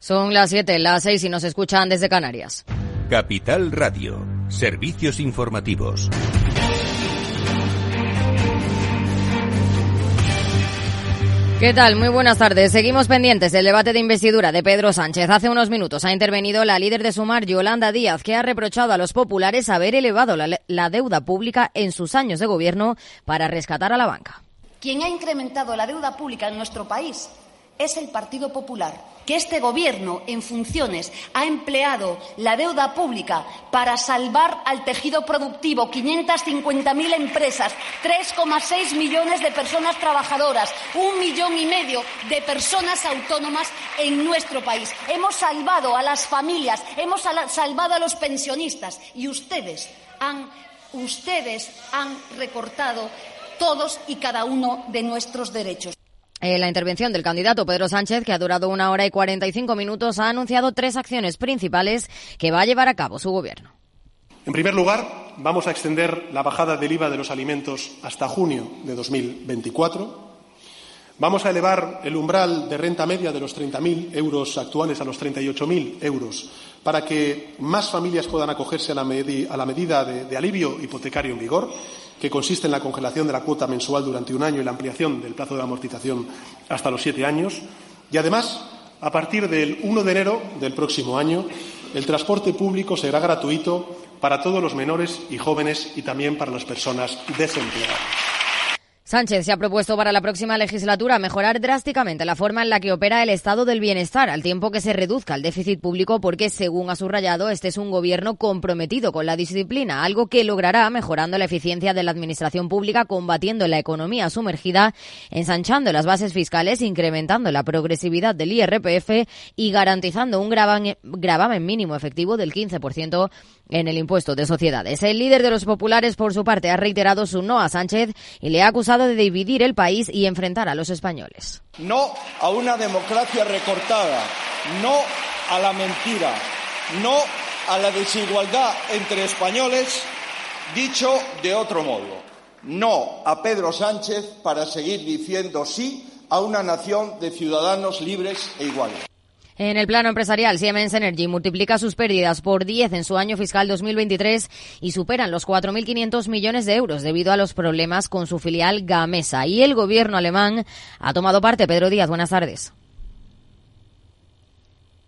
Son las 7, las 6 y nos escuchan desde Canarias. Capital Radio, servicios informativos. ¿Qué tal? Muy buenas tardes. Seguimos pendientes del debate de investidura de Pedro Sánchez. Hace unos minutos ha intervenido la líder de Sumar, Yolanda Díaz, que ha reprochado a los populares haber elevado la deuda pública en sus años de gobierno para rescatar a la banca. Quien ha incrementado la deuda pública en nuestro país es el Partido Popular, que este Gobierno, en funciones, ha empleado la deuda pública para salvar al tejido productivo, 550.000 empresas, 3,6 millones de personas trabajadoras, 1,5 millones de personas autónomas en nuestro país. Hemos salvado a las familias, hemos salvado a los pensionistas y ustedes han recortado todos y cada uno de nuestros derechos. La intervención del candidato Pedro Sánchez, que ha durado 1 hora y 45 minutos, ha anunciado 3 acciones principales que va a llevar a cabo su gobierno. En primer lugar, vamos a extender la bajada del IVA de los alimentos hasta junio de 2024. Vamos a elevar el umbral de renta media de los 30.000 euros actuales a los 38.000 euros para que más familias puedan acogerse a la medida de alivio hipotecario en vigor, que consiste en la congelación de la cuota mensual durante 1 año y la ampliación del plazo de amortización hasta los 7 años. Y además, a partir del 1 de enero del próximo año, el transporte público será gratuito para todos los menores y jóvenes y también para las personas desempleadas. Sánchez se ha propuesto para la próxima legislatura mejorar drásticamente la forma en la que opera el estado del bienestar, al tiempo que se reduzca el déficit público, porque, según ha subrayado, este es un gobierno comprometido con la disciplina, algo que logrará mejorando la eficiencia de la administración pública, combatiendo la economía sumergida, ensanchando las bases fiscales, incrementando la progresividad del IRPF y garantizando un gravamen mínimo efectivo del 15% en el impuesto de sociedades. El líder de los populares, por su parte, ha reiterado su no a Sánchez y le ha acusado de dividir el país y enfrentar a los españoles. No a una democracia recortada, no a la mentira, no a la desigualdad entre españoles, dicho de otro modo, no a Pedro Sánchez para seguir diciendo sí a una nación de ciudadanos libres e iguales. En el plano empresarial, Siemens Energy multiplica sus pérdidas por 10 en su año fiscal 2023 y superan los 4.500 millones de euros debido a los problemas con su filial Gamesa. Y el gobierno alemán ha tomado parte. Pedro Díaz, buenas tardes.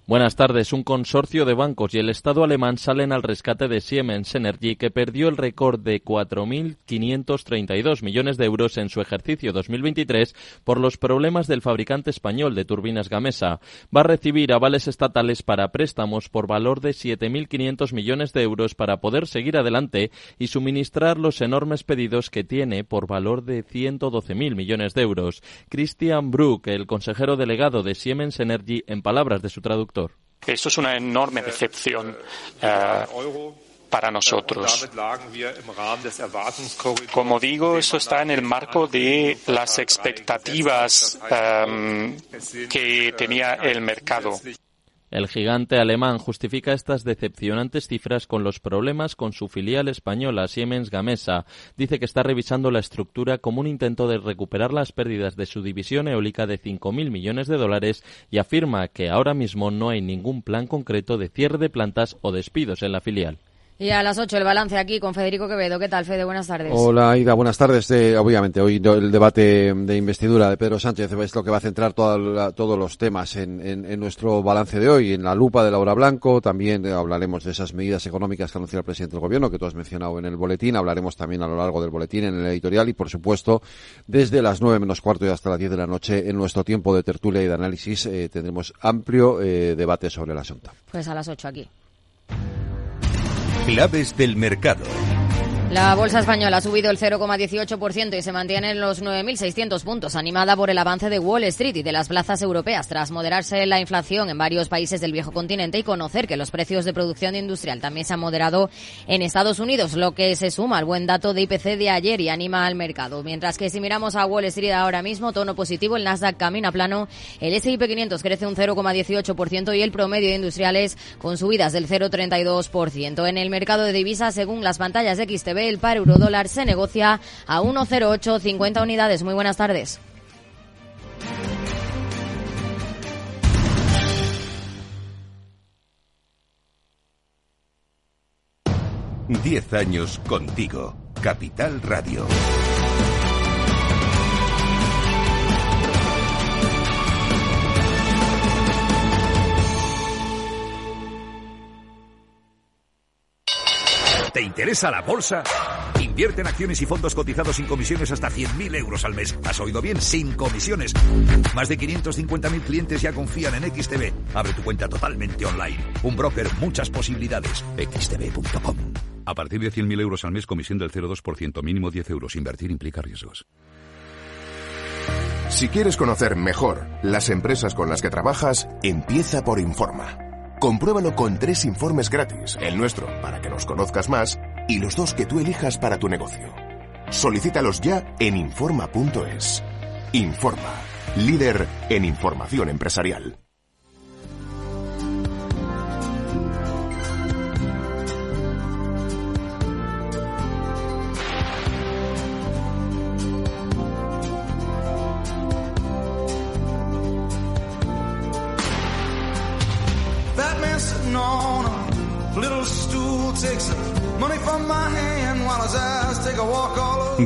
Buenas tardes. Un consorcio de bancos y el Estado alemán salen al rescate de Siemens Energy, que perdió el récord de 4.532 millones de euros en su ejercicio 2023 por los problemas del fabricante español de turbinas Gamesa. Va a recibir avales estatales para préstamos por valor de 7.500 millones de euros para poder seguir adelante y suministrar los enormes pedidos que tiene por valor de 112.000 millones de euros. Christian Bruck, el consejero delegado de Siemens Energy, en palabras de su traductor. Esto es una enorme decepción para nosotros. Como digo, esto está en el marco de las expectativas que tenía el mercado. El gigante alemán justifica estas decepcionantes cifras con los problemas con su filial española Siemens Gamesa. Dice que está revisando la estructura como un intento de recuperar las pérdidas de su división eólica de 5.000 millones de dólares y afirma que ahora mismo no hay ningún plan concreto de cierre de plantas o despidos en la filial. Y a las 8 el balance aquí con Federico Quevedo. ¿Qué tal, Fede? Buenas tardes. Hola, Ida. Buenas tardes. Obviamente, hoy el debate de investidura de Pedro Sánchez es lo que va a centrar todos los temas en nuestro balance de hoy. En la lupa de Laura Blanco también hablaremos de esas medidas económicas que ha anunciado el presidente del Gobierno, que tú has mencionado en el boletín. Hablaremos también a lo largo del boletín en el editorial y, por supuesto, desde las 9 menos cuarto y hasta las 10 de la noche en nuestro tiempo de tertulia y de análisis tendremos amplio debate sobre el asunto. Pues a las 8 aquí. Claves del mercado. La bolsa española ha subido el 0,18% y se mantiene en los 9.600 puntos, animada por el avance de Wall Street y de las plazas europeas, tras moderarse la inflación en varios países del viejo continente y conocer que los precios de producción industrial también se han moderado en Estados Unidos, lo que se suma al buen dato de IPC de ayer y anima al mercado. Mientras que si miramos a Wall Street ahora mismo, tono positivo, el Nasdaq camina plano, el S&P 500 crece un 0,18% y el promedio de industriales con subidas del 0,32%. En el mercado de divisas, según las pantallas de XTV, el par euro-dólar se negocia a 1,0850 unidades. Muy buenas tardes. 10 años contigo. Capital Radio. ¿Te interesa la bolsa? Invierte en acciones y fondos cotizados sin comisiones hasta 100.000 euros al mes. ¿Has oído bien? Sin comisiones. Más de 550.000 clientes ya confían en XTB. Abre tu cuenta totalmente online. Un broker, muchas posibilidades. xtb.com. A partir de 100.000 euros al mes, comisión del 0,2%, mínimo 10 euros. Invertir implica riesgos. Si quieres conocer mejor las empresas con las que trabajas, empieza por Informa. Compruébalo con 3 informes gratis, el nuestro para que nos conozcas más y los 2 que tú elijas para tu negocio. Solicítalos ya en Informa.es. Informa, líder en información empresarial.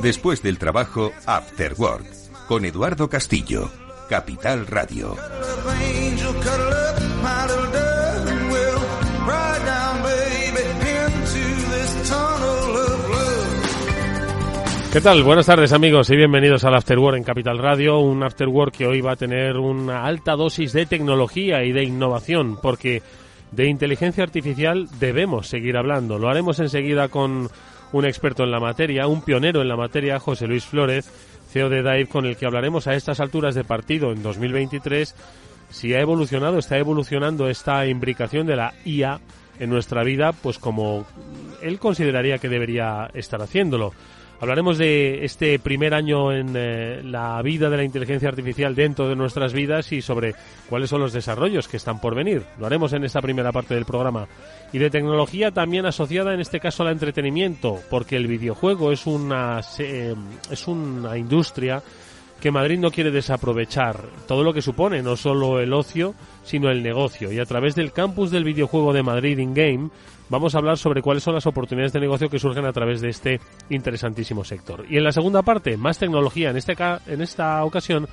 Después del trabajo, After Work, con Eduardo Castillo, Capital Radio. ¿Qué tal? Buenas tardes, amigos, y bienvenidos al After Work en Capital Radio, un After Work que hoy va a tener una alta dosis de tecnología y de innovación, porque de inteligencia artificial debemos seguir hablando. Lo haremos enseguida con un experto en la materia, un pionero en la materia, José Luis Flórez, CEO de Dive, con el que hablaremos a estas alturas de partido en 2023 si ha evolucionado, está evolucionando esta imbricación de la IA en nuestra vida, pues como él consideraría que debería estar haciéndolo. Hablaremos de este primer año en la vida de la inteligencia artificial dentro de nuestras vidas y sobre cuáles son los desarrollos que están por venir. Lo haremos en esta primera parte del programa. Y de tecnología también asociada en este caso al entretenimiento, porque el videojuego es una industria que Madrid no quiere desaprovechar. Todo lo que supone, no solo el ocio, sino el negocio. Y a través del campus del videojuego de Madrid InGame vamos a hablar sobre cuáles son las oportunidades de negocio que surgen a través de este interesantísimo sector. Y en la segunda parte, más tecnología, en esta ocasión,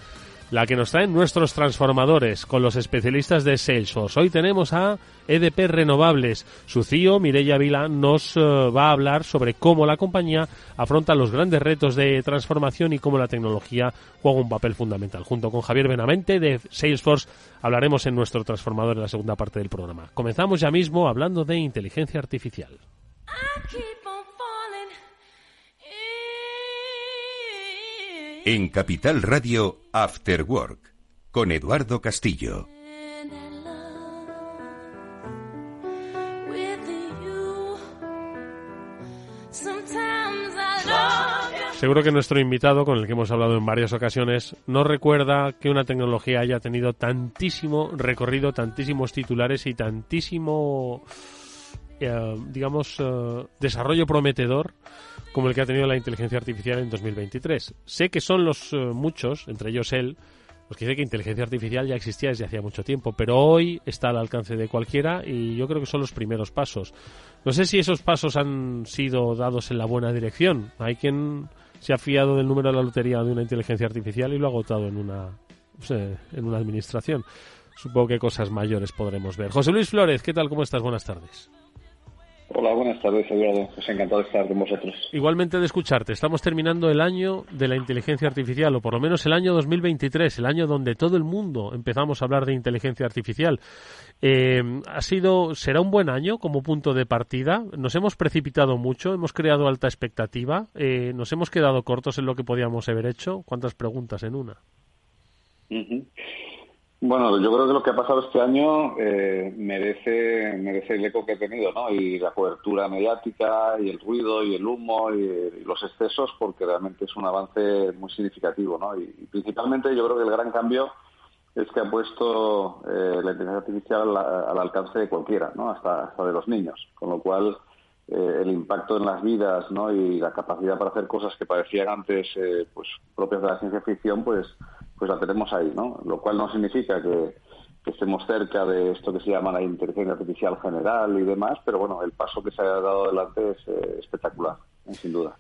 la que nos traen nuestros transformadores con los especialistas de Salesforce. Hoy tenemos a EDP Renovables. Su CEO, Mireia Vila, nos va a hablar sobre cómo la compañía afronta los grandes retos de transformación y cómo la tecnología juega un papel fundamental. Junto con Javier Benavente de Salesforce hablaremos en nuestro transformador en la segunda parte del programa. Comenzamos ya mismo hablando de inteligencia artificial. En Capital Radio, After Work, con Eduardo Castillo. Seguro que nuestro invitado, con el que hemos hablado en varias ocasiones, no recuerda que una tecnología haya tenido tantísimo recorrido, tantísimos titulares y tantísimo, desarrollo prometedor como el que ha tenido la inteligencia artificial en 2023. Sé que son los muchos, entre ellos él, los que dicen que inteligencia artificial ya existía desde hacía mucho tiempo, pero hoy está al alcance de cualquiera y yo creo que son los primeros pasos. No sé si esos pasos han sido dados en la buena dirección. Hay quien se ha fiado del número de la lotería de una inteligencia artificial y lo ha agotado en una administración. Supongo que cosas mayores podremos ver. José Luis Flórez, ¿qué tal? ¿Cómo estás? Buenas tardes. Hola, buenas tardes, Eduardo. Pues encantado de estar con vosotros. Igualmente de escucharte. Estamos terminando el año de la inteligencia artificial, o por lo menos el año 2023, el año donde todo el mundo empezamos a hablar de inteligencia artificial. ¿Será un buen año como punto de partida? Nos hemos precipitado mucho, hemos creado alta expectativa, nos hemos quedado cortos en lo que podíamos haber hecho. ¿Cuántas preguntas en una? Uh-huh. Bueno, yo creo que lo que ha pasado este año merece el eco que ha tenido, ¿no? Y la cobertura mediática y el ruido y el humo y los excesos, porque realmente es un avance muy significativo, ¿no? Y principalmente yo creo que el gran cambio es que ha puesto la inteligencia artificial al alcance de cualquiera, ¿no? Hasta de los niños, con lo cual el impacto en las vidas, ¿no? Y la capacidad para hacer cosas que parecían antes pues propias de la ciencia ficción, pues la tenemos ahí, ¿no? Lo cual no significa que estemos cerca de esto que se llama la inteligencia artificial general y demás, pero bueno, el paso que se ha dado adelante es espectacular, sin duda.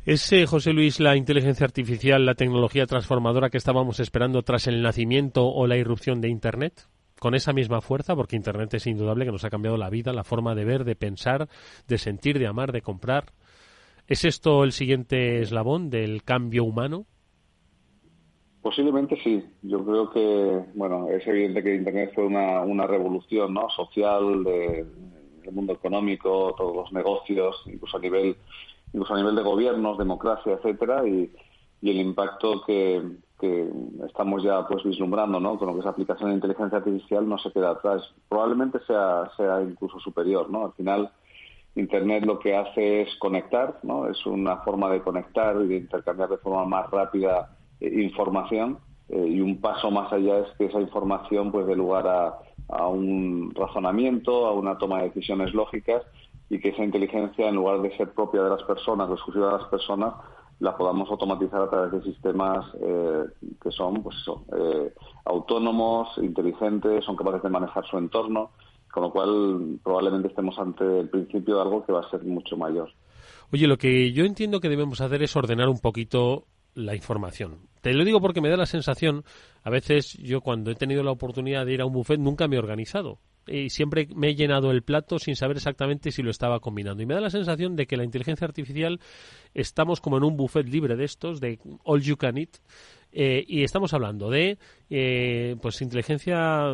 ¿Es, José Luis, la inteligencia artificial la tecnología transformadora que estábamos esperando tras el nacimiento o la irrupción de Internet? Con esa misma fuerza, porque Internet es indudable que nos ha cambiado la vida, la forma de ver, de pensar, de sentir, de amar, de comprar. ¿Es esto el siguiente eslabón del cambio humano? Posiblemente sí. Yo creo que, bueno, es evidente que Internet fue una revolución, ¿no?, social del mundo económico, todos los negocios, incluso a nivel de gobiernos, democracia, etcétera, y el impacto que estamos ya pues vislumbrando, ¿no?, con lo que es aplicación de inteligencia artificial no se queda atrás. Probablemente sea incluso superior, ¿no? Al final, Internet lo que hace es conectar, ¿no? Es una forma de conectar y de intercambiar de forma más rápida información, y un paso más allá es que esa información pues dé lugar a un razonamiento, a una toma de decisiones lógicas, y que esa inteligencia, en lugar de ser propia de las personas o exclusiva de las personas, la podamos automatizar a través de sistemas que son pues autónomos, inteligentes, son capaces de manejar su entorno, con lo cual probablemente estemos ante el principio de algo que va a ser mucho mayor. Oye, lo que yo entiendo que debemos hacer es ordenar un poquito la información. Te lo digo porque me da la sensación, a veces yo cuando he tenido la oportunidad de ir a un buffet nunca me he organizado y siempre me he llenado el plato sin saber exactamente si lo estaba combinando. Y me da la sensación de que la inteligencia artificial estamos como en un buffet libre de estos, de all you can eat, y estamos hablando de pues inteligencia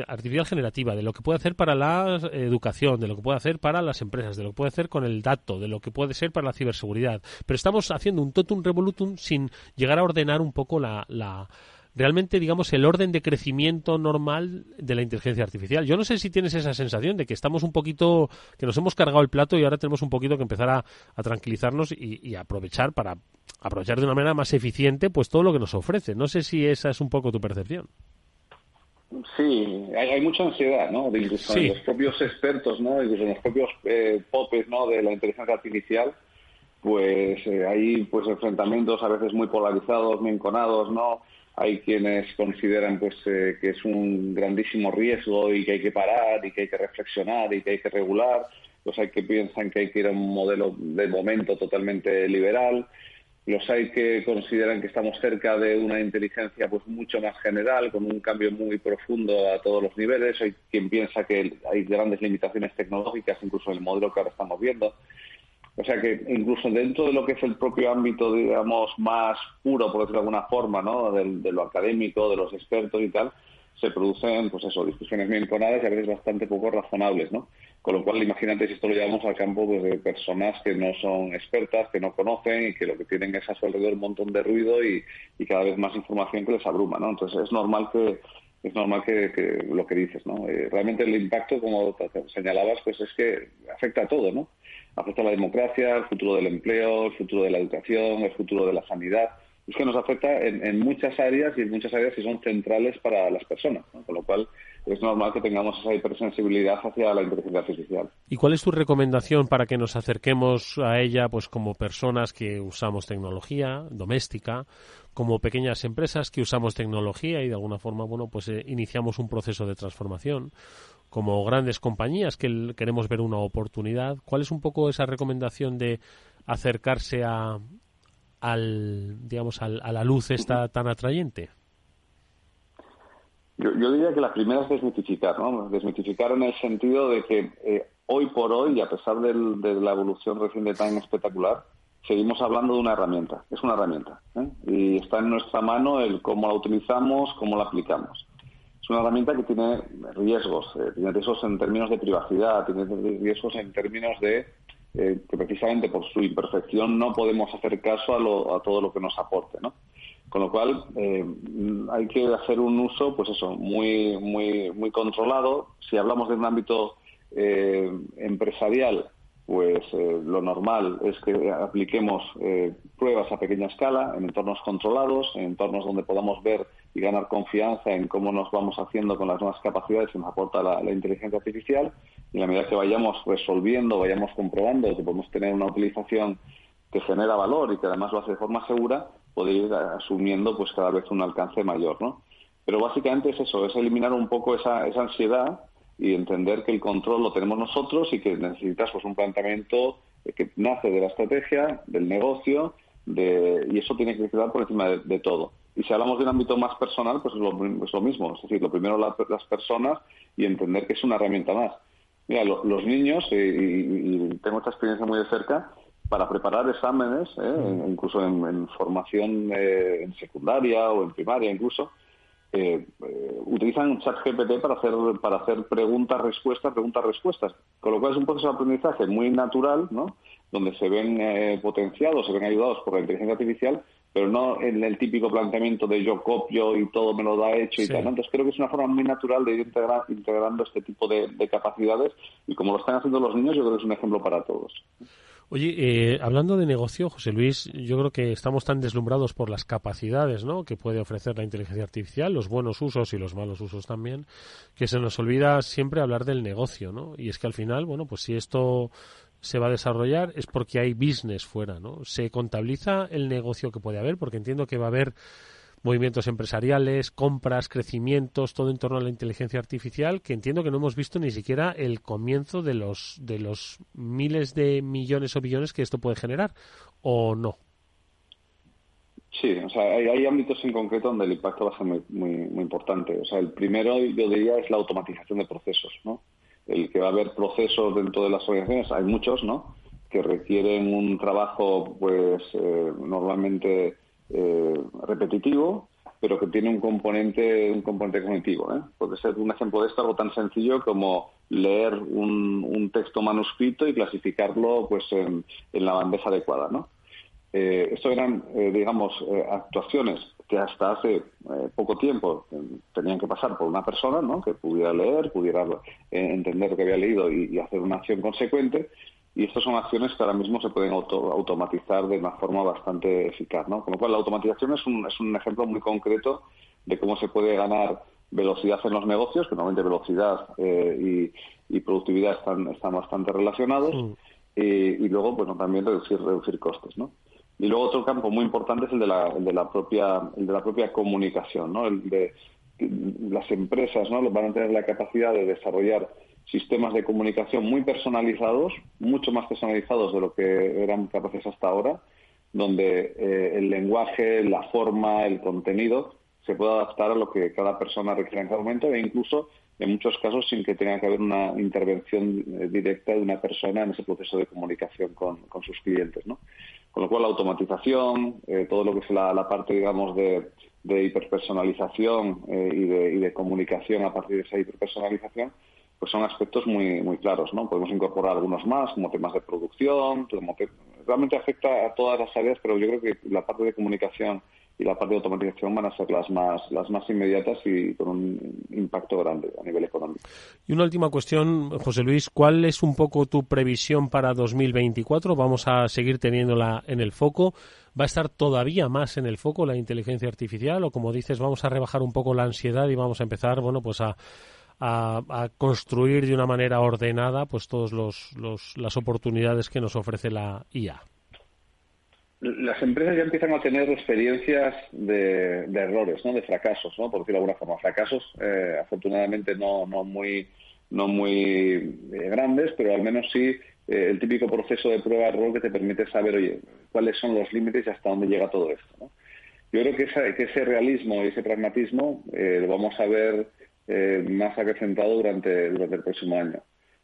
artificial generativa, de lo que puede hacer para la educación, de lo que puede hacer para las empresas, de lo que puede hacer con el dato, de lo que puede ser para la ciberseguridad. Pero estamos haciendo un totum revolutum sin llegar a ordenar un poco realmente, digamos, el orden de crecimiento normal de la inteligencia artificial. Yo no sé si tienes esa sensación de que estamos un poquito, que nos hemos cargado el plato y ahora tenemos un poquito que empezar a tranquilizarnos y aprovechar de una manera más eficiente pues todo lo que nos ofrece. No sé si esa es un poco tu percepción. Sí, hay mucha ansiedad, ¿no? Incluso en los propios expertos, ¿no? Incluso en los propios popes, ¿no?, de la inteligencia artificial, pues hay pues enfrentamientos a veces muy polarizados, muy enconados, ¿no? Hay quienes consideran pues que es un grandísimo riesgo y que hay que parar y que hay que reflexionar y que hay que regular. Los hay que piensan que hay que ir a un modelo de momento totalmente liberal. Los hay que consideran que estamos cerca de una inteligencia pues mucho más general, con un cambio muy profundo a todos los niveles. Hay quien piensa que hay grandes limitaciones tecnológicas, incluso en el modelo que ahora estamos viendo. O sea que incluso dentro de lo que es el propio ámbito, digamos, más puro, por decirlo de alguna forma, ¿no?, de lo académico, de los expertos y tal, se producen, pues eso, discusiones muy enconadas y a veces bastante poco razonables, ¿no? Con lo cual, imagínate si esto lo llevamos al campo pues, de personas que no son expertas, que no conocen y que lo que tienen es a su alrededor un montón de ruido y cada vez más información que les abruma, ¿no? Entonces es normal que lo que dices, ¿no? Realmente el impacto, como señalabas, pues es que afecta a todo, ¿no? Afecta a la democracia, el futuro del empleo, el futuro de la educación, el futuro de la sanidad. Es que nos afecta en muchas áreas y en muchas áreas que son centrales para las personas, ¿no? Con lo cual es normal que tengamos esa hipersensibilidad hacia la inteligencia artificial. ¿Y cuál es tu recomendación para que nos acerquemos a ella pues como personas que usamos tecnología doméstica, como pequeñas empresas que usamos tecnología y de alguna forma bueno pues iniciamos un proceso de transformación, como grandes compañías que queremos ver una oportunidad? ¿Cuál es un poco esa recomendación de acercarse a la luz esta tan atrayente? Yo diría que la primera es desmitificar, ¿no? Desmitificar en el sentido de que hoy por hoy, y a pesar de la evolución reciente tan espectacular, seguimos hablando de una herramienta. Es una herramienta, ¿eh? Y está en nuestra mano el cómo la utilizamos, cómo la aplicamos. Es una herramienta que tiene riesgos. Tiene riesgos en términos de privacidad, tiene riesgos en términos de que precisamente por su imperfección no podemos hacer caso a todo lo que nos aporte, ¿no? Con lo cual hay que hacer un uso, pues eso, muy muy muy controlado. Si hablamos de un ámbito empresarial, pues lo normal es que apliquemos pruebas a pequeña escala, en entornos controlados, en entornos donde podamos ver y ganar confianza en cómo nos vamos haciendo con las nuevas capacidades que nos aporta la inteligencia artificial. Y en la medida que vayamos resolviendo, vayamos comprobando que podemos tener una utilización que genera valor y que además lo hace de forma segura, puede ir asumiendo pues cada vez un alcance mayor, ¿no? Pero básicamente es eso, es eliminar un poco esa ansiedad y entender que el control lo tenemos nosotros y que necesitas pues un planteamiento que nace de la estrategia, del negocio, y eso tiene que quedar por encima de todo. Y si hablamos de un ámbito más personal, pues es lo mismo. Es decir, lo primero las personas y entender que es una herramienta más. Mira, los niños, y tengo esta experiencia muy de cerca, para preparar exámenes, incluso en formación en secundaria o en primaria incluso, utilizan ChatGPT para hacer preguntas-respuestas, con lo cual es un proceso de aprendizaje muy natural, ¿no? Donde se ven potenciados, se ven ayudados por la inteligencia artificial, pero no en el típico planteamiento de yo copio y todo me lo da hecho y tal, ¿no? Entonces creo que es una forma muy natural de ir integrando este tipo de capacidades, y como lo están haciendo los niños, yo creo que es un ejemplo para todos. Oye, hablando de negocio, José Luis, yo creo que estamos tan deslumbrados por las capacidades, ¿no?, que puede ofrecer la inteligencia artificial, los buenos usos y los malos usos también, que se nos olvida siempre hablar del negocio, ¿no? Y es que al final, bueno, pues si esto se va a desarrollar es porque hay business fuera, ¿no? ¿Se contabiliza el negocio que puede haber? Porque entiendo que va a haber movimientos empresariales, compras, crecimientos, todo en torno a la inteligencia artificial, que entiendo que no hemos visto ni siquiera el comienzo de los miles de millones o billones que esto puede generar, ¿o no? Sí, o sea, hay ámbitos en concreto donde el impacto va a ser muy importante. O sea, el primero, yo diría, es la automatización de procesos, ¿no? El que va a haber procesos dentro de las organizaciones, hay muchos, ¿no?, que requieren un trabajo, pues, normalmente repetitivo, pero que tiene un componente cognitivo, ¿eh? Puede ser un ejemplo de esto, algo tan sencillo como leer un texto manuscrito y clasificarlo, pues, en la bandeja adecuada, ¿no? Esto eran, actuaciones que hasta hace poco tiempo tenían que pasar por una persona, ¿no?, que pudiera leer, pudiera entender lo que había leído y hacer una acción consecuente. Y estas son acciones que ahora mismo se pueden automatizar de una forma bastante eficaz, ¿no? Con lo cual, la automatización es un ejemplo muy concreto de cómo se puede ganar velocidad en los negocios, que normalmente velocidad y productividad están bastante relacionados, y luego, bueno, también reducir costes, ¿no? Y luego otro campo muy importante es el de la propia comunicación, ¿no? Las empresas, ¿no?, van a tener la capacidad de desarrollar sistemas de comunicación muy personalizados, mucho más personalizados de lo que eran capaces hasta ahora, donde el lenguaje, la forma, el contenido se puede adaptar a lo que cada persona requiere en cada momento, e incluso en muchos casos sin que tenga que haber una intervención directa de una persona en ese proceso de comunicación con sus clientes, ¿no? Con lo cual, la automatización, todo lo que es la parte, digamos, de hiperpersonalización y de comunicación a partir de esa hiperpersonalización, pues son aspectos muy claros, ¿no? Podemos incorporar algunos más, como temas de producción, realmente afecta a todas las áreas, pero yo creo que la parte de comunicación y la parte de automatización van a ser las más inmediatas y con un impacto grande a nivel económico. Y una última cuestión, José Luis, ¿cuál es un poco tu previsión para 2024? ¿Vamos a seguir teniéndola en el foco? ¿Va a estar todavía más en el foco la inteligencia artificial? O, como dices, vamos a rebajar un poco la ansiedad y vamos a empezar, bueno, pues a construir de una manera ordenada pues todas las oportunidades que nos ofrece la IA? Las empresas ya empiezan a tener experiencias de errores, ¿no?, de fracasos, ¿no?, por decirlo de alguna forma. Fracasos, afortunadamente, no muy grandes, pero al menos sí el típico proceso de prueba-error que te permite saber, oye, cuáles son los límites y hasta dónde llega todo esto, ¿no? Yo creo que ese realismo y ese pragmatismo lo vamos a ver más acrecentado durante el próximo año.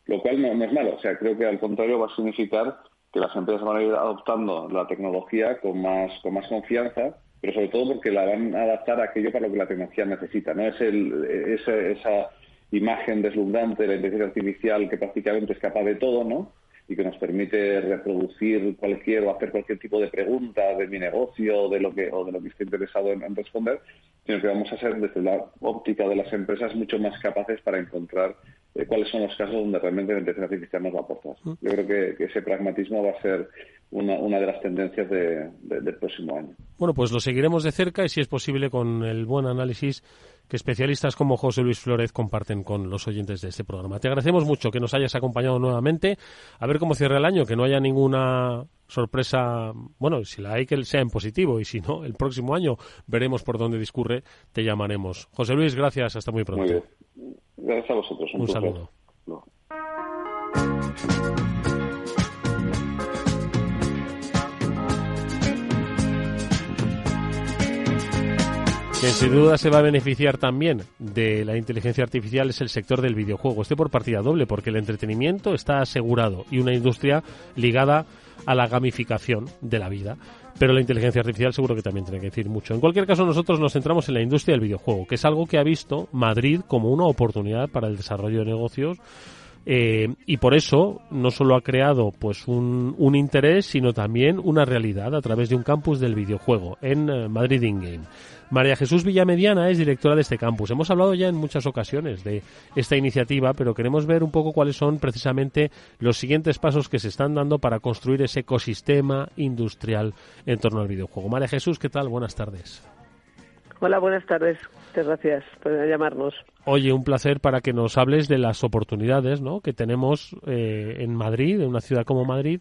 Lo cual no es malo. O sea, creo que al contrario va a significar que las empresas van a ir adoptando la tecnología con más confianza, pero sobre todo porque la van a adaptar a aquello para lo que la tecnología necesita, ¿no? Es esa imagen deslumbrante de la inteligencia artificial que prácticamente es capaz de todo, ¿no?, y que nos permite reproducir o hacer cualquier tipo de pregunta de mi negocio o de lo que estoy interesado en responder, sino que vamos a ser, desde la óptica de las empresas, mucho más capaces para encontrar cuáles son los casos donde realmente la inteligencia artificial nos va a aportar. Yo creo que ese pragmatismo va a ser una de las tendencias del próximo año. Bueno, pues lo seguiremos de cerca y, si es posible, con el buen análisis que especialistas como José Luis Flórez comparten con los oyentes de este programa. Te agradecemos mucho que nos hayas acompañado nuevamente. A ver cómo cierra el año, que no haya ninguna sorpresa, bueno, si la hay, que sea en positivo, y si no, el próximo año veremos por dónde discurre, te llamaremos. José Luis, gracias, hasta muy pronto. Muy bien. Gracias a vosotros. Un saludo. No. Quien sin duda se va a beneficiar también de la inteligencia artificial es el sector del videojuego. Por partida doble, porque el entretenimiento está asegurado y una industria ligada a la gamificación de la vida. Pero la inteligencia artificial seguro que también tiene que decir mucho. En cualquier caso, nosotros nos centramos en la industria del videojuego, que es algo que ha visto Madrid como una oportunidad para el desarrollo de negocios. Y por eso no solo ha creado pues un interés, sino también una realidad a través de un campus del videojuego en Madrid InGame. María Jesús Villamediana es directora de este campus. Hemos hablado ya en muchas ocasiones de esta iniciativa, pero queremos ver un poco cuáles son precisamente los siguientes pasos que se están dando para construir ese ecosistema industrial en torno al videojuego. María Jesús, ¿qué tal? Buenas tardes. Hola, buenas tardes. Muchas gracias por llamarnos. Oye, un placer para que nos hables de las oportunidades, ¿no?, que tenemos en Madrid, en una ciudad como Madrid,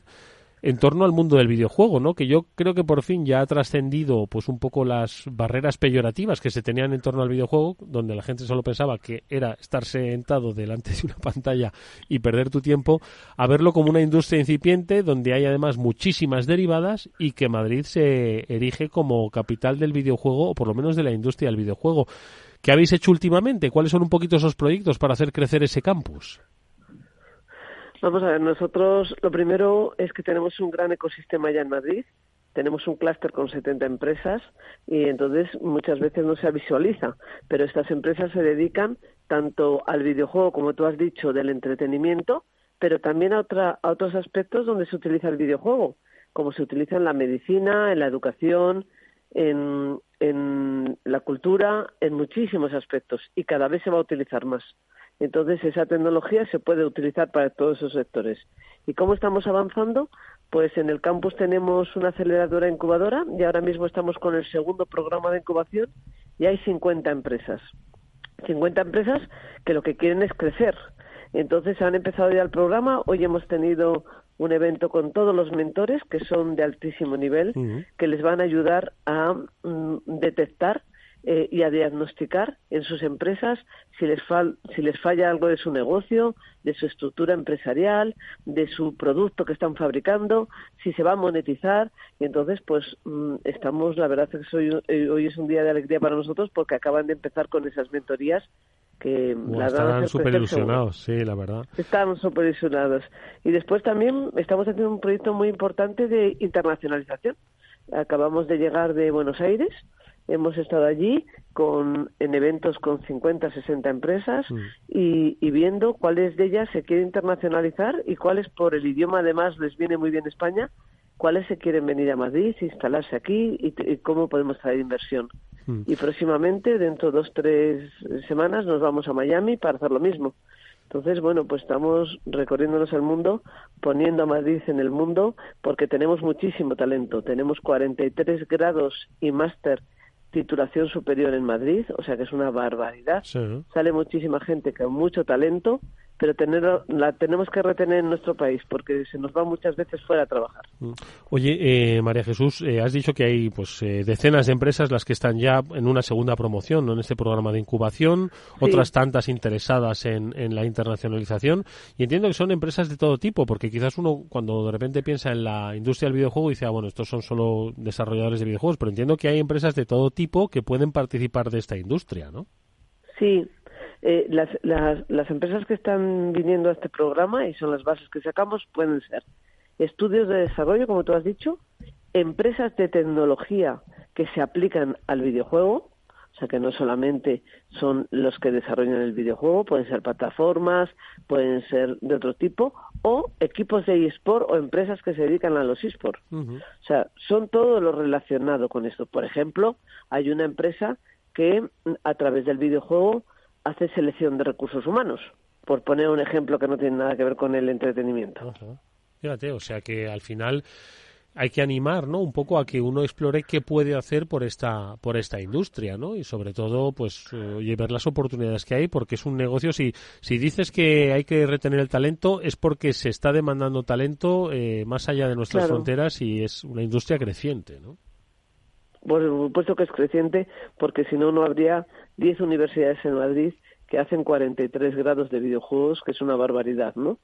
en torno al mundo del videojuego, ¿no?, que yo creo que por fin ya ha trascendido pues un poco las barreras peyorativas que se tenían en torno al videojuego, donde la gente solo pensaba que era estar sentado delante de una pantalla y perder tu tiempo, a verlo como una industria incipiente donde hay además muchísimas derivadas y que Madrid se erige como capital del videojuego, o por lo menos de la industria del videojuego. ¿Qué habéis hecho últimamente? ¿Cuáles son un poquito esos proyectos para hacer crecer ese campus? Vamos a ver, nosotros lo primero es que tenemos un gran ecosistema ya en Madrid, tenemos un clúster con 70 empresas y entonces muchas veces no se visualiza, pero estas empresas se dedican tanto al videojuego, como tú has dicho, del entretenimiento, pero también a otros aspectos donde se utiliza el videojuego, como se utiliza en la medicina, en la educación, en la cultura, en muchísimos aspectos, y cada vez se va a utilizar más. Entonces, esa tecnología se puede utilizar para todos esos sectores. ¿Y cómo estamos avanzando? Pues en el campus tenemos una aceleradora incubadora y ahora mismo estamos con el segundo programa de incubación y hay 50 empresas. 50 empresas que lo que quieren es crecer. Entonces, han empezado ya el programa. Hoy hemos tenido un evento con todos los mentores que son de altísimo nivel, que les van a ayudar a detectar y a diagnosticar en sus empresas si les falla algo de su negocio, de su estructura empresarial, de su producto que están fabricando, si se va a monetizar. Y entonces, pues estamos, la verdad es que hoy es un día de alegría para nosotros porque acaban de empezar con esas mentorías que estarán súper ilusionados, sí, la verdad. Están súper ilusionados. Y después también estamos haciendo un proyecto muy importante de internacionalización. Acabamos de llegar de Buenos Aires. Hemos estado allí en eventos con 50, 60 empresas y viendo cuáles de ellas se quieren internacionalizar y cuáles por el idioma además les viene muy bien España, cuáles se quieren venir a Madrid, instalarse aquí y cómo podemos traer inversión. Y próximamente, dentro de 2-3 semanas, nos vamos a Miami para hacer lo mismo. Entonces, bueno, pues estamos recorriéndonos el mundo, poniendo a Madrid en el mundo, porque tenemos muchísimo talento. Tenemos 43 grados y máster titulación superior en Madrid, o sea que es una barbaridad. Sí. Sale muchísima gente con mucho talento, pero la tenemos que retener en nuestro país porque se nos va muchas veces fuera a trabajar. Oye, María Jesús, has dicho que hay pues decenas de empresas las que están ya en una segunda promoción, ¿no?, en este programa de incubación, sí. Otras tantas interesadas en la internacionalización, y entiendo que son empresas de todo tipo, porque quizás uno cuando de repente piensa en la industria del videojuego dice, bueno, estos son solo desarrolladores de videojuegos, pero entiendo que hay empresas de todo tipo que pueden participar de esta industria, ¿no? Sí. Las empresas que están viniendo a este programa, y son las bases que sacamos, pueden ser estudios de desarrollo, como tú has dicho, empresas de tecnología que se aplican al videojuego, o sea que no solamente son los que desarrollan el videojuego, pueden ser plataformas, pueden ser de otro tipo, o equipos de eSport o empresas que se dedican a los eSport. O sea, son todo lo relacionado con esto. Por ejemplo, hay una empresa que a través del videojuego hace selección de recursos humanos, por poner un ejemplo que no tiene nada que ver con el entretenimiento. Fíjate, o sea que al final hay que animar, ¿no? Un poco a que uno explore qué puede hacer por esta industria, ¿no? Y sobre todo, pues, ver las oportunidades que hay, porque es un negocio. Si dices que hay que retener el talento, es porque se está demandando talento más allá de nuestras fronteras y es una industria creciente, ¿no? Por supuesto que es creciente, porque si no, no habría 10 universidades en Madrid que hacen 43 grados de videojuegos, que es una barbaridad, ¿no?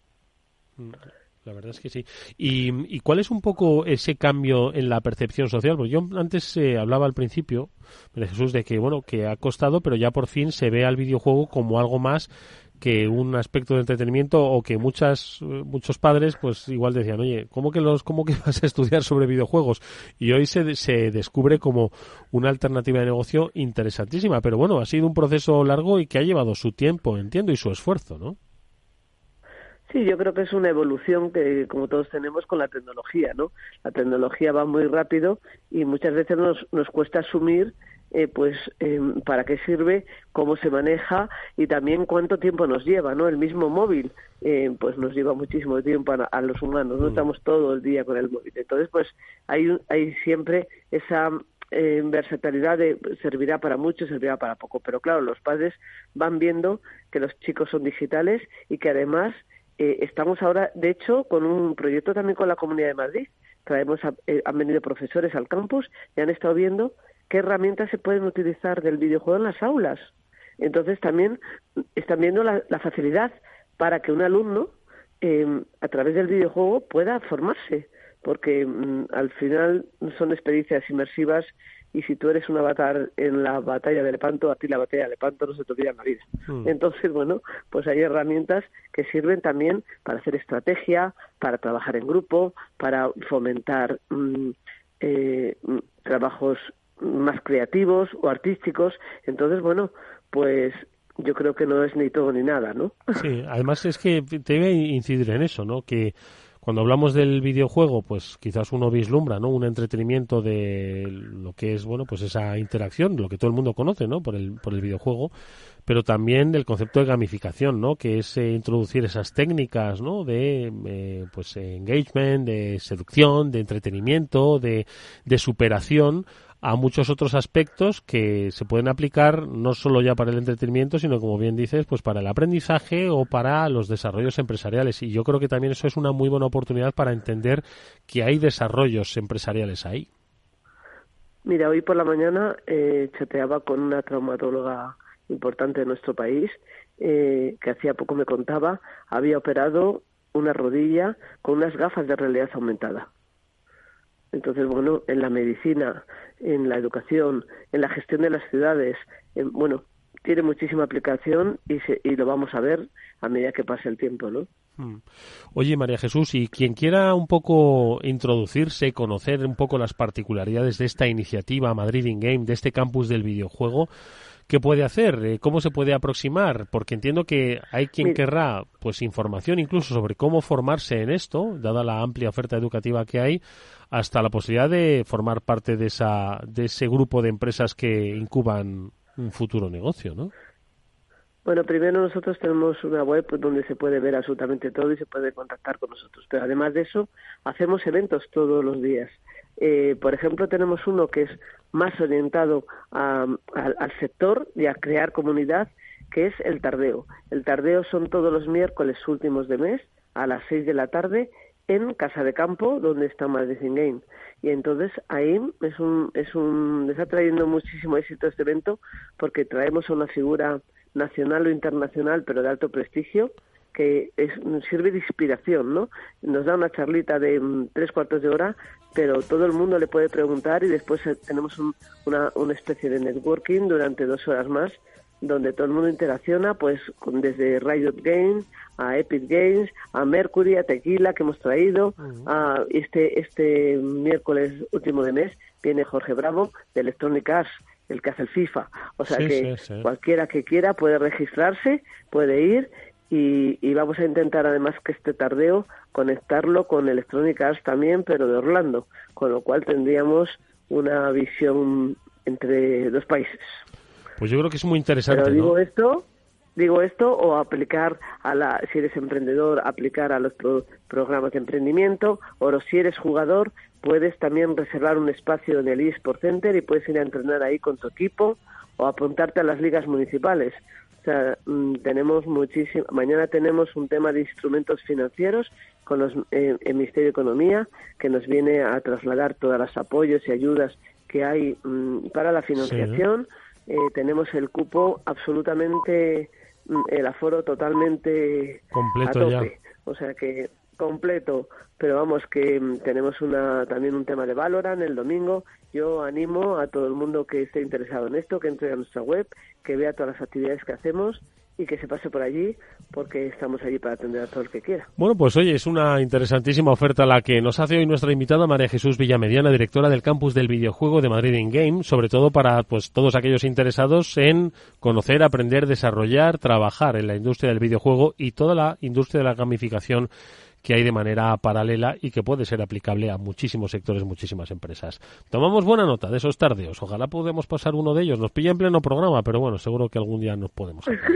La verdad es que sí. ¿Y cuál es un poco ese cambio en la percepción social? Pues yo antes hablaba al principio, Jesús, de que bueno, que ha costado, pero ya por fin se ve al videojuego como algo más que un aspecto de entretenimiento, o que muchos padres pues igual decían, oye, ¿cómo que vas a estudiar sobre videojuegos? Y hoy se descubre como una alternativa de negocio interesantísima, pero bueno, ha sido un proceso largo y que ha llevado su tiempo, entiendo, y su esfuerzo, ¿no? Sí, yo creo que es una evolución que, como todos tenemos, con la tecnología, ¿no? La tecnología va muy rápido y muchas veces nos cuesta asumir para qué sirve, cómo se maneja y también cuánto tiempo nos lleva, ¿no? El mismo móvil, pues nos lleva muchísimo tiempo a los humanos, no estamos todo el día con el móvil. Entonces, pues hay siempre esa versatilidad de servirá para mucho, servirá para poco. Pero claro, los padres van viendo que los chicos son digitales y que además estamos ahora, de hecho, con un proyecto también con la Comunidad de Madrid. Han venido profesores al campus y han estado viendo qué herramientas se pueden utilizar del videojuego en las aulas. Entonces también están viendo la facilidad para que un alumno, a través del videojuego, pueda formarse, porque al final son experiencias inmersivas. Y si tú eres un avatar en la batalla de Lepanto, a ti la batalla de Lepanto no se te olvida en la vida. Entonces, bueno, pues hay herramientas que sirven también para hacer estrategia, para trabajar en grupo, para fomentar trabajos más creativos o artísticos. Entonces, bueno, pues yo creo que no es ni todo ni nada, ¿no? Sí, además es que debe incidir en eso, ¿no? Que cuando hablamos del videojuego, pues quizás uno vislumbra, ¿no? Un entretenimiento de lo que es, bueno, pues esa interacción, lo que todo el mundo conoce, ¿no? Por el videojuego, pero también del concepto de gamificación, ¿no? Que es introducir esas técnicas, ¿no? De pues engagement, de seducción, de entretenimiento, de superación a muchos otros aspectos que se pueden aplicar no solo ya para el entretenimiento, sino, como bien dices, pues para el aprendizaje o para los desarrollos empresariales. Y yo creo que también eso es una muy buena oportunidad para entender que hay desarrollos empresariales ahí. Mira, hoy por la mañana chateaba con una traumatóloga importante de nuestro país, que hacía poco me contaba, había operado una rodilla con unas gafas de realidad aumentada. Entonces, bueno, en la medicina, en la educación, en la gestión de las ciudades, bueno, tiene muchísima aplicación y lo vamos a ver a medida que pase el tiempo, ¿no? Oye, María Jesús, y quien quiera un poco introducirse, conocer un poco las particularidades de esta iniciativa Madrid in Game, de este campus del videojuego, ¿qué puede hacer? ¿Cómo se puede aproximar? Porque entiendo que hay quien querrá pues información incluso sobre cómo formarse en esto, dada la amplia oferta educativa que hay, hasta la posibilidad de formar parte de ese grupo de empresas que incuban un futuro negocio, ¿no? Bueno, primero nosotros tenemos una web donde se puede ver absolutamente todo y se puede contactar con nosotros. Pero además de eso, hacemos eventos todos los días. Por ejemplo, tenemos uno que es más orientado al sector y a crear comunidad, que es el Tardeo. El Tardeo son todos los miércoles últimos de mes a las 6 de la tarde en Casa de Campo, donde está Madrid in Game. Y entonces ahí está trayendo muchísimo éxito este evento, porque traemos a una figura nacional o internacional, pero de alto prestigio, que sirve de inspiración, ¿no? Nos da una charlita de 3/4 de hora, pero todo el mundo le puede preguntar y después tenemos una especie de networking durante 2 horas más, donde todo el mundo interacciona, pues desde Riot Games a Epic Games, a Mercury, a Tequila que hemos traído. A este miércoles último de mes viene Jorge Bravo de Electronic Arts, el que hace el FIFA. O sea cualquiera que quiera puede registrarse, puede ir. Y vamos a intentar además que este tardeo conectarlo con Electronic Arts también, pero de Orlando, con lo cual tendríamos una visión entre dos países. Pues yo creo que es muy interesante. Pero digo ¿no? esto Digo esto, o aplicar si eres emprendedor, aplicar a los programas de emprendimiento, o si eres jugador, puedes también reservar un espacio en el eSport Center y puedes ir a entrenar ahí con tu equipo o apuntarte a las ligas municipales. O sea, mañana tenemos un tema de instrumentos financieros con el Ministerio de Economía, que nos viene a trasladar todos los apoyos y ayudas que hay para la financiación. Sí. Tenemos el cupo absolutamente, el aforo totalmente completo a tope. Ya. O sea que completo, pero vamos, que tenemos también un tema de Valorant el domingo. Yo animo a todo el mundo que esté interesado en esto, que entre a nuestra web, que vea todas las actividades que hacemos y que se pase por allí, porque estamos allí para atender a todo el que quiera. Bueno, pues oye, es una interesantísima oferta la que nos hace hoy nuestra invitada María Jesús Villamediana, directora del Campus del Videojuego de Madrid In-Game, sobre todo para pues todos aquellos interesados en conocer, aprender, desarrollar, trabajar en la industria del videojuego y toda la industria de la gamificación que hay de manera paralela y que puede ser aplicable a muchísimos sectores, muchísimas empresas. Tomamos buena nota de esos tardeos. Ojalá podamos pasar uno de ellos. Nos pilla en pleno programa, pero bueno, seguro que algún día nos podemos acabar.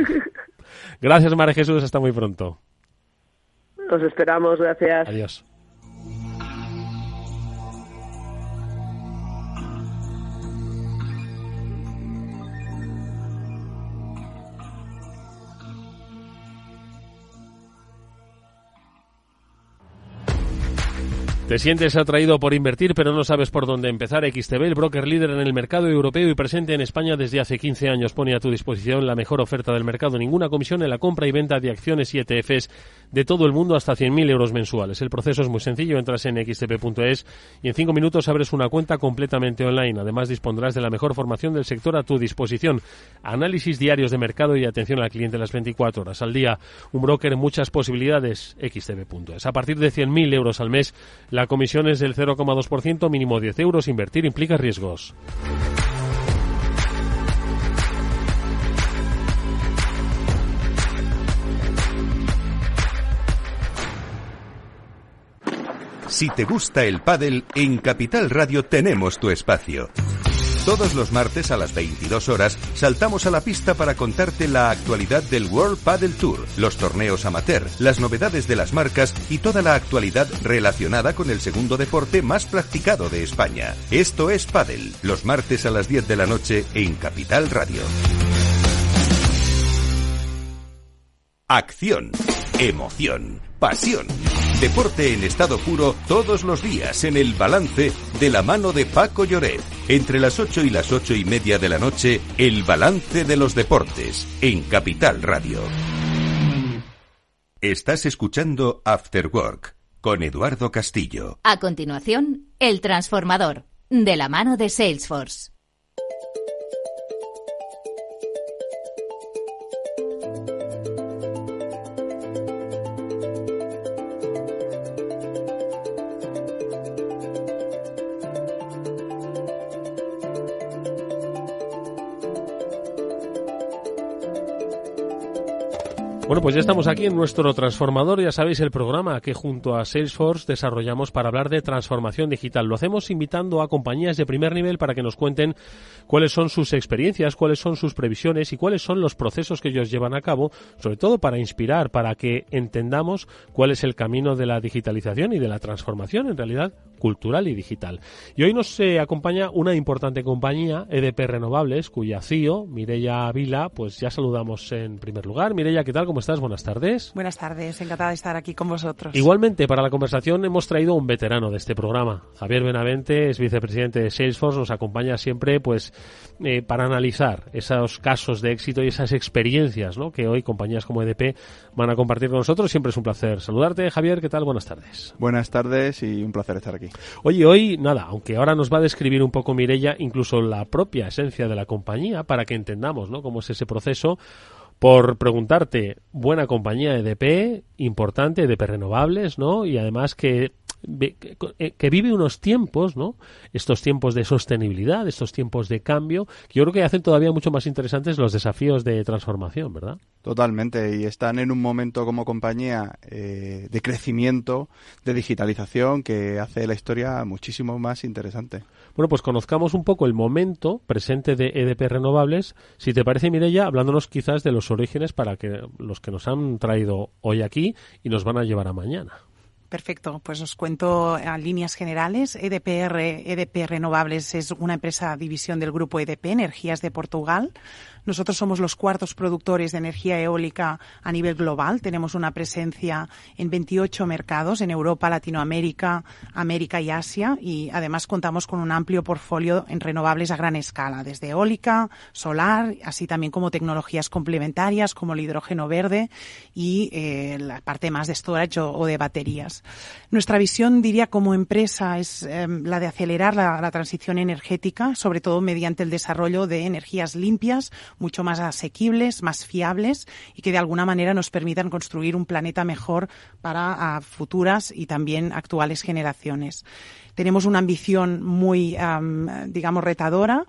Gracias, María Jesús. Hasta muy pronto. Os esperamos. Gracias. Adiós. ¿Te sientes atraído por invertir pero no sabes por dónde empezar? XTB, el broker líder en el mercado europeo y presente en España desde hace 15 años, pone a tu disposición la mejor oferta del mercado. Ninguna comisión en la compra y venta de acciones y ETFs de todo el mundo hasta 100.000 euros mensuales. El proceso es muy sencillo, entras en xtb.es y en 5 minutos abres una cuenta completamente online. Además dispondrás de la mejor formación del sector a tu disposición. Análisis diarios de mercado y atención al cliente las 24 horas al día. Un broker en muchas posibilidades, xtb.es. A partir de 100.000 euros al mes, la comisión es del 0,2%, mínimo 10 euros. Invertir implica riesgos. Si te gusta el pádel, en Capital Radio tenemos tu espacio. Todos los martes a las 22 horas saltamos a la pista para contarte la actualidad del World Padel Tour, los torneos amateur, las novedades de las marcas y toda la actualidad relacionada con el segundo deporte más practicado de España. Esto es Pádel, los martes a las 10 de la noche en Capital Radio. Acción, emoción, pasión. Deporte en estado puro todos los días en El Balance de la mano de Paco Lloret. Entre las 8 y las 8:30 de la noche, El Balance de los Deportes en Capital Radio. Estás escuchando After Work con Eduardo Castillo. A continuación, El Transformador, de la mano de Salesforce. Bueno, pues ya estamos aquí en nuestro Transformador, ya sabéis, el programa que junto a Salesforce desarrollamos para hablar de transformación digital. Lo hacemos invitando a compañías de primer nivel para que nos cuenten cuáles son sus experiencias, cuáles son sus previsiones y cuáles son los procesos que ellos llevan a cabo, sobre todo para inspirar, para que entendamos cuál es el camino de la digitalización y de la transformación, en realidad, cultural y digital. Y hoy nos acompaña una importante compañía, EDP Renovables, cuya CEO, Mireia Vila, pues ya saludamos en primer lugar. Mireia, ¿qué tal? ¿Cómo estás? Buenas tardes. Buenas tardes, encantada de estar aquí con vosotros. Igualmente, para la conversación hemos traído un veterano de este programa. Javier Benavente es vicepresidente de Salesforce, nos acompaña siempre pues para analizar esos casos de éxito y esas experiencias, ¿no?, que hoy compañías como EDP van a compartir con nosotros. Siempre es un placer saludarte. Javier, ¿qué tal? Buenas tardes. Buenas tardes y un placer estar aquí. Oye, hoy, nada, aunque ahora nos va a describir un poco Mireia, incluso la propia esencia de la compañía, para que entendamos, ¿no?, cómo es ese proceso. Por preguntarte, buena compañía EDP, importante, EDP Renovables, ¿no? Y además que que vive unos tiempos, ¿no? Estos tiempos de sostenibilidad, estos tiempos de cambio, que yo creo que hacen todavía mucho más interesantes los desafíos de transformación, ¿verdad? Totalmente, y están en un momento como compañía de crecimiento, de digitalización, que hace la historia muchísimo más interesante. Bueno, pues conozcamos un poco el momento presente de EDP Renovables. Si te parece, Mireia, hablándonos quizás de los orígenes para que los que nos han traído hoy aquí y nos van a llevar a mañana. Perfecto, pues os cuento a líneas generales. EDP Renovables es una empresa división del grupo EDP Energías de Portugal. Nosotros somos los cuartos productores de energía eólica a nivel global. Tenemos una presencia en 28 mercados en Europa, Latinoamérica, América y Asia, y además contamos con un amplio portfolio en renovables a gran escala, desde eólica, solar, así también como tecnologías complementarias como el hidrógeno verde y la parte más de storage o de baterías. Nuestra visión, diría, como empresa es la de acelerar la transición energética, sobre todo mediante el desarrollo de energías limpias, mucho más asequibles, más fiables y que de alguna manera nos permitan construir un planeta mejor para futuras y también actuales generaciones. Tenemos una ambición muy, digamos, retadora,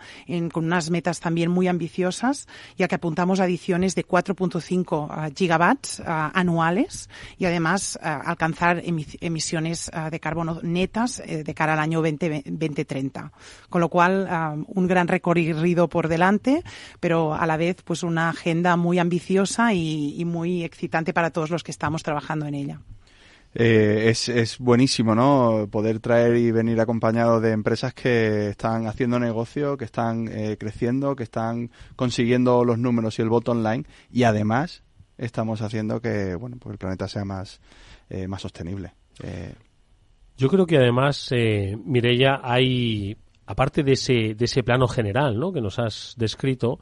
con unas metas también muy ambiciosas, ya que apuntamos a adiciones de 4.5 gigawatts anuales y además alcanzar emisiones de carbono netas de cara al año 2030. Con lo cual, un gran recorrido por delante, pero a la vez pues una agenda muy ambiciosa y muy excitante para todos los que estamos trabajando en ella. Es buenísimo, ¿no? Poder traer y venir acompañado de empresas que están haciendo negocio, que están creciendo, que están consiguiendo los números y el bottom line, y además estamos haciendo que, bueno, pues el planeta sea más sostenible. Yo creo que además, Mireia, hay, aparte de ese plano general, ¿no?, que nos has descrito,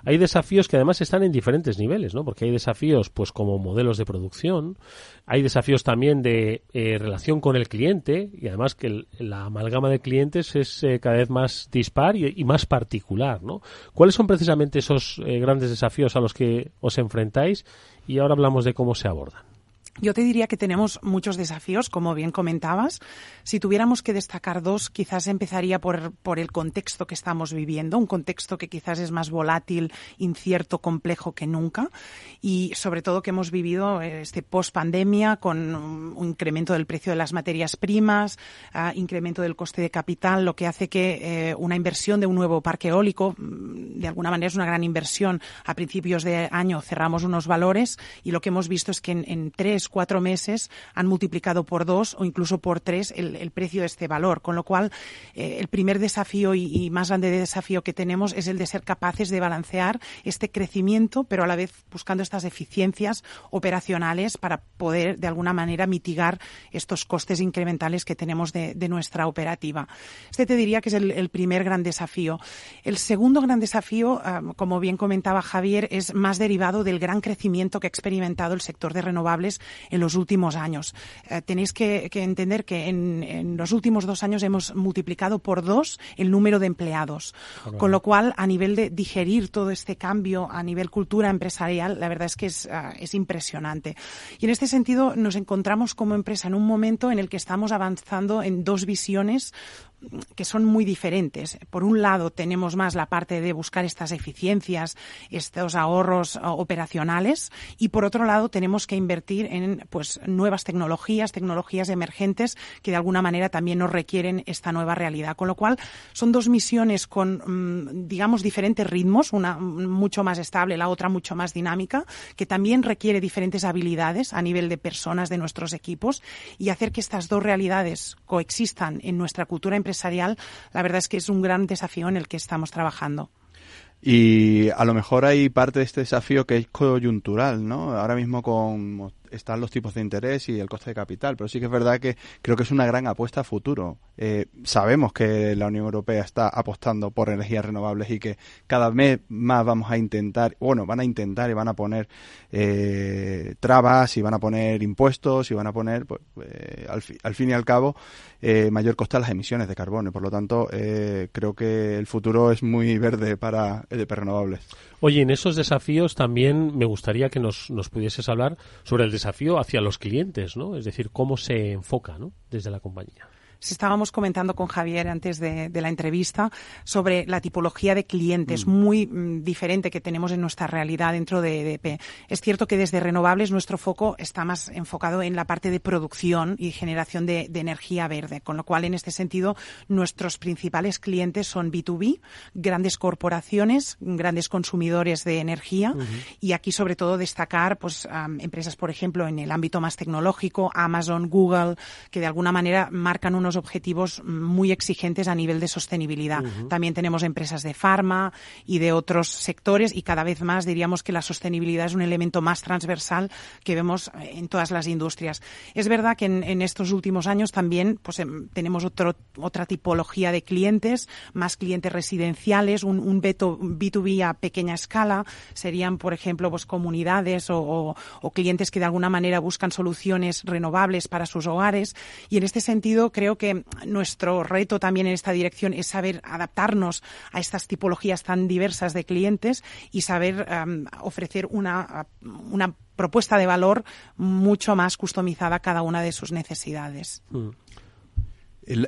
hay desafíos que además están en diferentes niveles, ¿no? Porque hay desafíos, pues, como modelos de producción, hay desafíos también de relación con el cliente, y además que la amalgama de clientes es cada vez más dispar y más particular, ¿no? ¿Cuáles son precisamente esos grandes desafíos a los que os enfrentáis? Y ahora hablamos de cómo se abordan. Yo te diría que tenemos muchos desafíos, como bien comentabas. Si tuviéramos que destacar dos, quizás empezaría por el contexto que estamos viviendo, un contexto que quizás es más volátil, incierto, complejo que nunca, y sobre todo que hemos vivido post-pandemia con un incremento del precio de las materias primas, incremento del coste de capital, lo que hace que una inversión de un nuevo parque eólico, de alguna manera es una gran inversión. A principios de año cerramos unos valores y lo que hemos visto es que en 3-4 meses han multiplicado por 2 o incluso por 3 el precio de este valor, con lo cual el primer desafío y más grande desafío que tenemos es el de ser capaces de balancear este crecimiento, pero a la vez buscando estas eficiencias operacionales para poder de alguna manera mitigar estos costes incrementales que tenemos de nuestra operativa. Este te diría que es el primer gran desafío. El segundo gran desafío, como bien comentaba Javier, es más derivado del gran crecimiento que ha experimentado el sector de renovables en los últimos años. Tenéis que entender que en los últimos 2 años hemos multiplicado por 2 el número de empleados, con lo cual a nivel de digerir todo este cambio a nivel cultura empresarial, la verdad es que es impresionante. Y en este sentido nos encontramos como empresa en un momento en el que estamos avanzando en 2 visiones que son muy diferentes. Por un lado tenemos más la parte de buscar estas eficiencias, estos ahorros operacionales, y por otro lado tenemos que invertir en nuevas tecnologías emergentes que de alguna manera también nos requieren esta nueva realidad. Con lo cual son 2 misiones con, digamos, diferentes ritmos, una mucho más estable, la otra mucho más dinámica, que también requiere diferentes habilidades a nivel de personas de nuestros equipos, y hacer que estas 2 realidades coexistan en nuestra cultura empresarial, la verdad es que es un gran desafío en el que estamos trabajando. Y a lo mejor hay parte de este desafío que es coyuntural, ¿no? Ahora mismo están los tipos de interés y el coste de capital, pero sí que es verdad que creo que es una gran apuesta a futuro. Sabemos que la Unión Europea está apostando por energías renovables y que cada vez más van a intentar y van a poner trabas y van a poner impuestos y van a poner, al fin y al cabo, mayor coste a las emisiones de carbono. Por lo tanto, creo que el futuro es muy verde para EDP Renovables. Oye, en esos desafíos también me gustaría que nos pudieses hablar sobre el desafío hacia los clientes, ¿no? Es decir, cómo se enfoca, ¿no?, desde la compañía. Estábamos comentando con Javier antes de la entrevista sobre la tipología de clientes muy diferente que tenemos en nuestra realidad dentro de EDP. Es cierto que desde renovables nuestro foco está más enfocado en la parte de producción y generación de energía verde, con lo cual en este sentido nuestros principales clientes son B2B, grandes corporaciones, grandes consumidores de energía y aquí sobre todo destacar pues empresas, por ejemplo, en el ámbito más tecnológico, Amazon, Google, que de alguna manera marcan unos objetivos muy exigentes a nivel de sostenibilidad. También tenemos empresas de farma y de otros sectores y cada vez más diríamos que la sostenibilidad es un elemento más transversal que vemos en todas las industrias. Es verdad que en estos últimos años también pues tenemos otra tipología de clientes, más clientes residenciales, un B2B a pequeña escala, serían por ejemplo pues comunidades o clientes que de alguna manera buscan soluciones renovables para sus hogares y en este sentido creo que nuestro reto también en esta dirección es saber adaptarnos a estas tipologías tan diversas de clientes y saber ofrecer una propuesta de valor mucho más customizada a cada una de sus necesidades.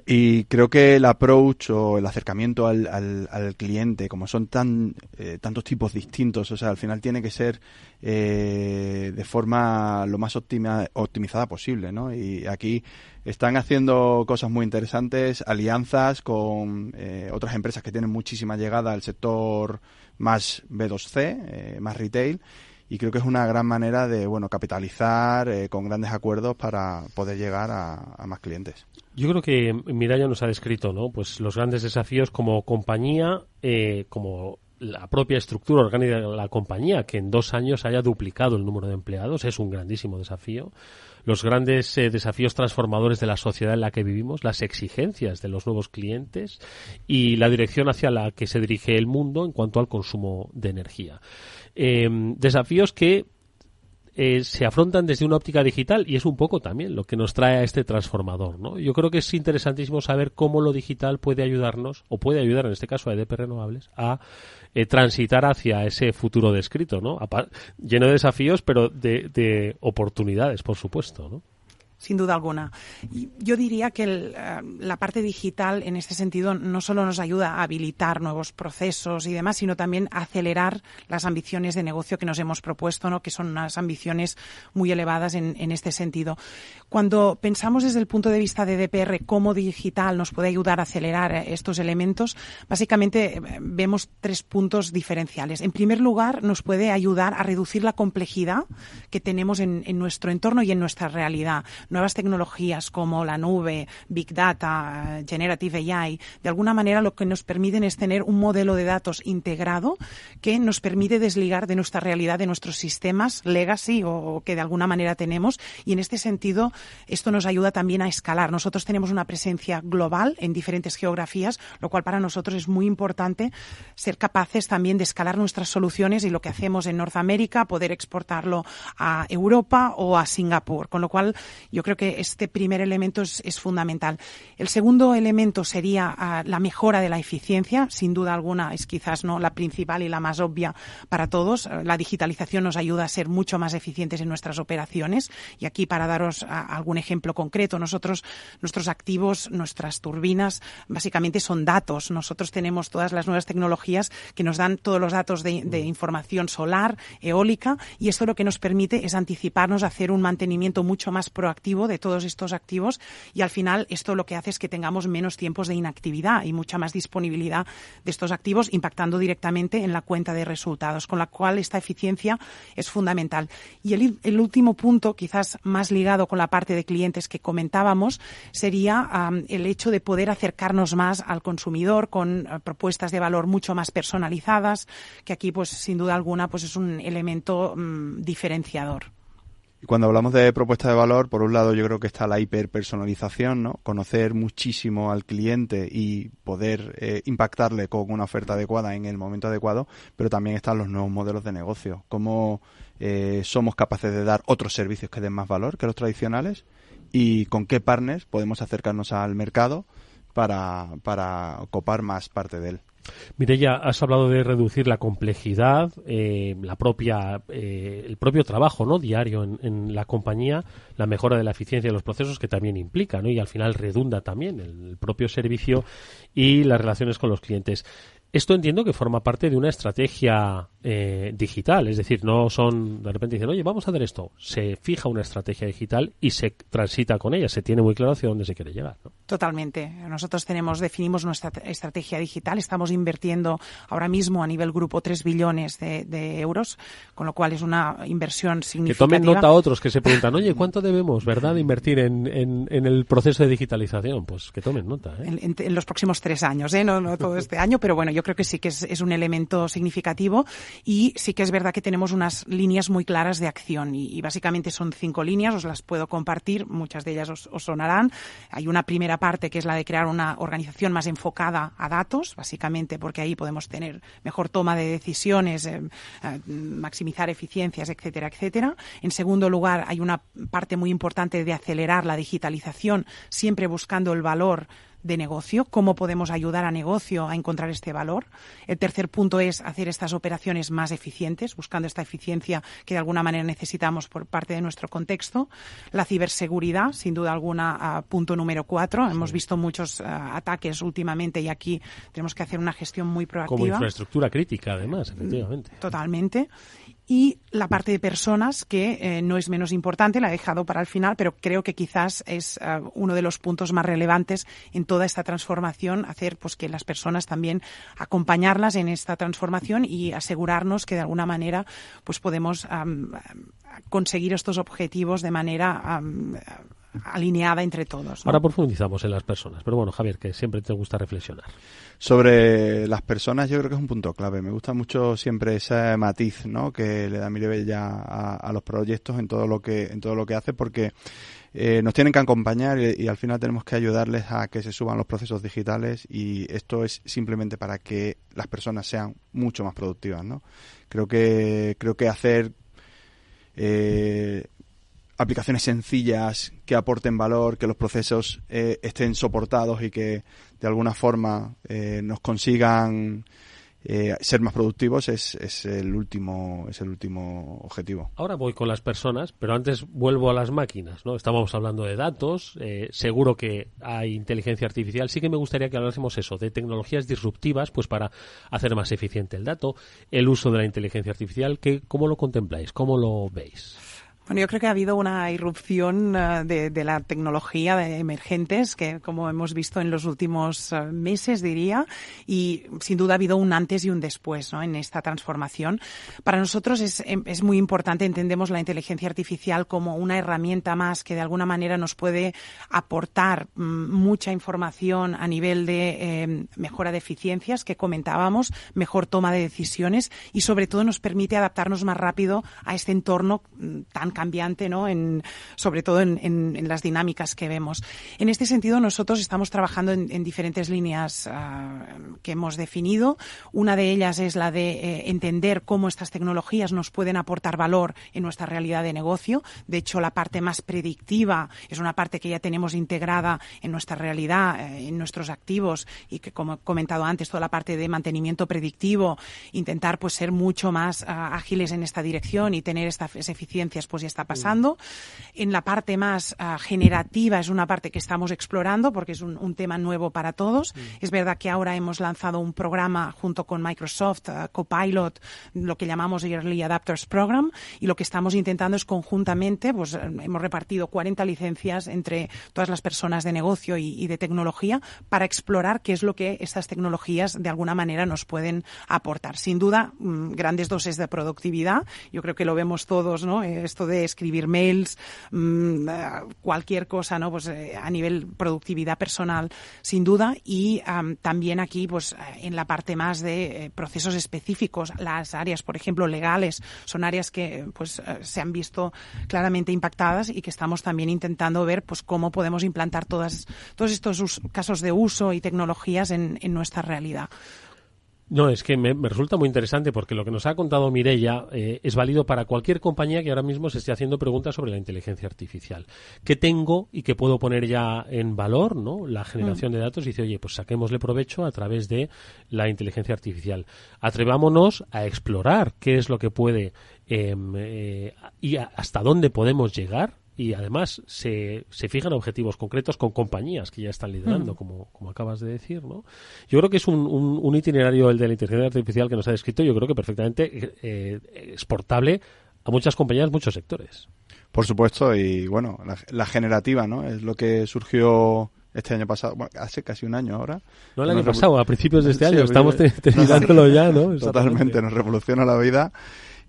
Y creo que el approach o el acercamiento al cliente, como son tantos tipos distintos, o sea, al final tiene que ser de forma lo más optimizada posible, ¿no? Y aquí están haciendo cosas muy interesantes, alianzas con otras empresas que tienen muchísima llegada al sector más B2C, más retail. Y creo que es una gran manera de capitalizar con grandes acuerdos para poder llegar a más clientes. Yo creo que Mireia nos ha descrito, ¿no?, pues los grandes desafíos como compañía, como la propia estructura orgánica de la compañía, que en 2 años haya duplicado el número de empleados, es un grandísimo desafío. Los grandes desafíos transformadores de la sociedad en la que vivimos, las exigencias de los nuevos clientes y la dirección hacia la que se dirige el mundo en cuanto al consumo de energía. Desafíos que se afrontan desde una óptica digital y es un poco también lo que nos trae a este transformador, ¿no? Yo creo que es interesantísimo saber cómo lo digital puede ayudarnos, o puede ayudar en este caso a EDP Renovables, a transitar hacia ese futuro descrito, ¿no? Lleno de desafíos, pero de oportunidades, por supuesto, ¿no? Sin duda alguna. Yo diría que la parte digital en este sentido no solo nos ayuda a habilitar nuevos procesos y demás, sino también a acelerar las ambiciones de negocio que nos hemos propuesto, ¿no?, que son unas ambiciones muy elevadas en este sentido. Cuando pensamos desde el punto de vista de EDPR cómo digital nos puede ayudar a acelerar estos elementos, básicamente vemos 3 puntos diferenciales. En primer lugar, nos puede ayudar a reducir la complejidad que tenemos en nuestro entorno y en nuestra realidad. Nuevas tecnologías como la nube, Big Data, Generative AI, de alguna manera lo que nos permiten es tener un modelo de datos integrado que nos permite desligar de nuestra realidad, de nuestros sistemas legacy o que de alguna manera tenemos y en este sentido esto nos ayuda también a escalar. Nosotros tenemos una presencia global en diferentes geografías, lo cual para nosotros es muy importante ser capaces también de escalar nuestras soluciones y lo que hacemos en Norteamérica, poder exportarlo a Europa o a Singapur, con lo cual yo creo que este primer elemento es fundamental. El segundo elemento sería la mejora de la eficiencia. Sin duda alguna es quizás no la principal y la más obvia para todos. La digitalización nos ayuda a ser mucho más eficientes en nuestras operaciones. Y aquí, para daros algún ejemplo concreto, nuestros activos, nuestras turbinas, básicamente son datos. Nosotros tenemos todas las nuevas tecnologías que nos dan todos los datos de información solar, eólica, y esto lo que nos permite es anticiparnos a hacer un mantenimiento mucho más proactivo de todos estos activos y al final esto lo que hace es que tengamos menos tiempos de inactividad y mucha más disponibilidad de estos activos impactando directamente en la cuenta de resultados, con la cual esta eficiencia es fundamental. Y el último punto, quizás más ligado con la parte de clientes que comentábamos, sería el hecho de poder acercarnos más al consumidor con propuestas de valor mucho más personalizadas, que aquí pues sin duda alguna pues es un elemento diferenciador. Y cuando hablamos de propuesta de valor, por un lado yo creo que está la hiperpersonalización, ¿no? Conocer muchísimo al cliente y poder impactarle con una oferta adecuada en el momento adecuado, pero también están los nuevos modelos de negocio. Cómo somos capaces de dar otros servicios que den más valor que los tradicionales y con qué partners podemos acercarnos al mercado para copar más parte de él. Mireia, has hablado de reducir la complejidad, el propio trabajo, ¿no?, diario en la compañía, la mejora de la eficiencia de los procesos, que también implica, ¿no?, y al final redunda también el propio servicio y las relaciones con los clientes. Esto entiendo que forma parte de una estrategia digital, es decir, no son, de repente dicen, oye, vamos a hacer esto. Se fija una estrategia digital y se transita con ella, se tiene muy claro hacia dónde se quiere llegar, ¿no? Totalmente. Nosotros definimos nuestra estrategia digital, estamos invirtiendo ahora mismo a nivel grupo 3 billones de euros, con lo cual es una inversión significativa. Que tomen nota otros que se preguntan, oye, ¿cuánto debemos, verdad, de invertir en el proceso de digitalización? Pues que tomen nota, ¿eh? En los próximos 3 años, no todo este año, pero bueno, yo creo que sí que es un elemento significativo y sí que es verdad que tenemos unas líneas muy claras de acción y básicamente son 5 líneas, os las puedo compartir, muchas de ellas os sonarán. Hay una primera parte que es la de crear una organización más enfocada a datos, básicamente porque ahí podemos tener mejor toma de decisiones, maximizar eficiencias, etcétera, etcétera. En segundo lugar, hay una parte muy importante de acelerar la digitalización, siempre buscando el valor de negocio, cómo podemos ayudar a negocio a encontrar este valor. El tercer punto es hacer estas operaciones más eficientes, buscando esta eficiencia que de alguna manera necesitamos por parte de nuestro contexto. La ciberseguridad, sin duda alguna, punto número 4. Sí. Hemos visto muchos ataques últimamente y aquí tenemos que hacer una gestión muy proactiva. Como infraestructura crítica, además, efectivamente. Totalmente. Y la parte de personas, que no es menos importante, la he dejado para el final, pero creo que quizás es uno de los puntos más relevantes en toda esta transformación, hacer pues que las personas también acompañarlas en esta transformación y asegurarnos que de alguna manera pues podemos conseguir estos objetivos de manera alineada entre todos, ¿no? Ahora profundizamos en las personas, pero bueno, Javier, que siempre te gusta reflexionar. Sobre las personas, yo creo que es un punto clave. Me gusta mucho siempre ese matiz, ¿no?, que le da Mireia a los proyectos en todo lo que hace, porque nos tienen que acompañar y al final tenemos que ayudarles a que se suban los procesos digitales, y esto es simplemente para que las personas sean mucho más productivas, ¿no? Creo que hacer aplicaciones sencillas que aporten valor, que los procesos estén soportados y que de alguna forma nos consigan ser más productivos es el último objetivo. Ahora voy con las personas, pero antes vuelvo a las máquinas, ¿no? Estábamos hablando de datos, seguro que hay inteligencia artificial. Sí que me gustaría que hablásemos eso, de tecnologías disruptivas, pues para hacer más eficiente el dato, el uso de la inteligencia artificial. ¿Cómo lo contempláis? ¿Cómo lo veis? Bueno, yo creo que ha habido una irrupción de la tecnología de emergentes, que como hemos visto en los últimos meses, diría, y sin duda ha habido un antes y un después, ¿no?, en esta transformación. Para nosotros es muy importante, entendemos la inteligencia artificial como una herramienta más que de alguna manera nos puede aportar mucha información a nivel de mejora de eficiencias, que comentábamos, mejor toma de decisiones y sobre todo nos permite adaptarnos más rápido a este entorno tan cambiante, ¿no?, sobre todo en las dinámicas que vemos. En este sentido, nosotros estamos trabajando en diferentes líneas que hemos definido. Una de ellas es la de entender cómo estas tecnologías nos pueden aportar valor en nuestra realidad de negocio. De hecho, la parte más predictiva es una parte que ya tenemos integrada en nuestra realidad, en nuestros activos, y que, como he comentado antes, toda la parte de mantenimiento predictivo, intentar pues ser mucho más ágiles en esta dirección y tener estas eficiencias pues ya está pasando. En la parte más generativa es una parte que estamos explorando porque es un tema nuevo para todos. Es verdad que ahora hemos lanzado un programa junto con Microsoft, Copilot, lo que llamamos Early Adapters Program, y lo que estamos intentando es conjuntamente, pues hemos repartido 40 licencias entre todas las personas de negocio y de tecnología para explorar qué es lo que estas tecnologías de alguna manera nos pueden aportar. Sin duda, grandes dosis de productividad. Yo creo que lo vemos todos, ¿no? Esto de escribir mails, cualquier cosa, ¿no? Pues a nivel productividad personal, sin duda. Y también aquí, pues en la parte más de procesos específicos, las áreas, por ejemplo, legales, son áreas que pues se han visto claramente impactadas y que estamos también intentando ver pues cómo podemos implantar todos estos casos de uso y tecnologías en nuestra realidad. No, es que me resulta muy interesante porque lo que nos ha contado Mireia es válido para cualquier compañía que ahora mismo se esté haciendo preguntas sobre la inteligencia artificial. ¿Qué tengo y qué puedo poner ya en valor, ¿no? La generación de datos. Dice, oye, pues saquémosle provecho a través de la inteligencia artificial. Atrevámonos a explorar qué es lo que puede y hasta dónde podemos llegar. Y además se fijan objetivos concretos con compañías que ya están liderando, como acabas de decir, ¿no? Yo creo que es un itinerario, el de la inteligencia artificial que nos ha descrito, yo creo que perfectamente exportable a muchas compañías, muchos sectores. Por supuesto, y bueno, la generativa, ¿no? Es lo que surgió este año pasado, bueno, hace casi un año ahora. No, el año pasado, a principios de este año, estamos terminándolo ya, ¿no? Totalmente, nos revoluciona la vida.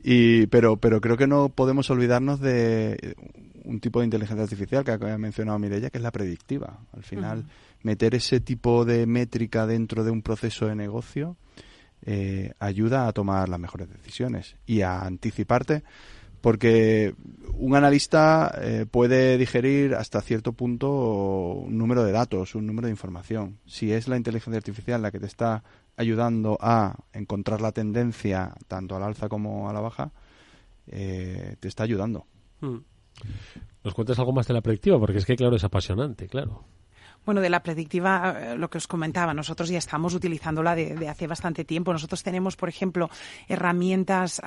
Pero creo que no podemos olvidarnos de un tipo de inteligencia artificial que ha mencionado Mireia, que es la predictiva. Al final, meter ese tipo de métrica dentro de un proceso de negocio ayuda a tomar las mejores decisiones y a anticiparte, porque un analista puede digerir hasta cierto punto un número de datos, un número de información. Si es la inteligencia artificial la que te está ayudando a encontrar la tendencia tanto al alza como a la baja, te está ayudando. ¿Nos cuentas algo más de la predictiva? Porque es que, claro, es apasionante, claro. Bueno, de la predictiva, lo que os comentaba, nosotros ya estamos utilizándola de hace bastante tiempo. Nosotros tenemos, por ejemplo, herramientas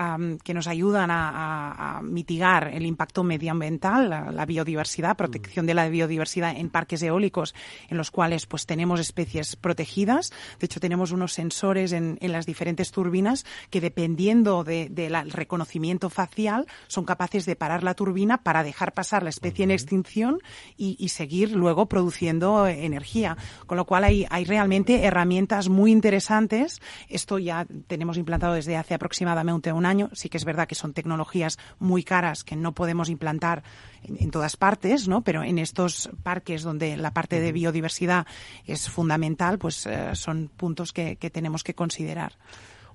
que nos ayudan a mitigar el impacto medioambiental, la biodiversidad, protección de la biodiversidad en parques eólicos, en los cuales pues tenemos especies protegidas. De hecho, tenemos unos sensores en las diferentes turbinas que, dependiendo del reconocimiento facial, son capaces de parar la turbina para dejar pasar la especie en extinción y seguir luego produciendo energía, con lo cual hay realmente herramientas muy interesantes. Esto ya tenemos implantado desde hace aproximadamente un año. Sí que es verdad que son tecnologías muy caras que no podemos implantar en todas partes, ¿no? Pero en estos parques donde la parte de biodiversidad es fundamental, pues son puntos que tenemos que considerar.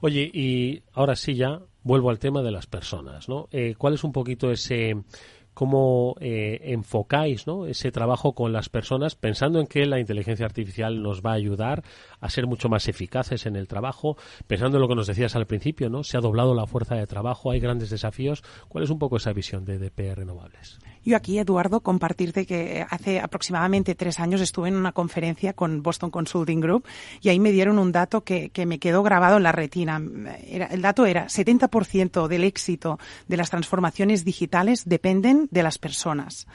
Oye, y ahora sí ya vuelvo al tema de las personas, ¿no? ¿Cuál es un poquito cómo enfocáis, ¿no?, ese trabajo con las personas, pensando en que la inteligencia artificial nos va a ayudar a ser mucho más eficaces en el trabajo, pensando en lo que nos decías al principio, ¿no? Se ha doblado la fuerza de trabajo, hay grandes desafíos. ¿Cuál es un poco esa visión de DP Renovables? Yo aquí, Eduardo, compartirte que hace aproximadamente 3 años estuve en una conferencia con Boston Consulting Group y ahí me dieron un dato que me quedó grabado en la retina. El dato era 70% del éxito de las transformaciones digitales dependen de las personas.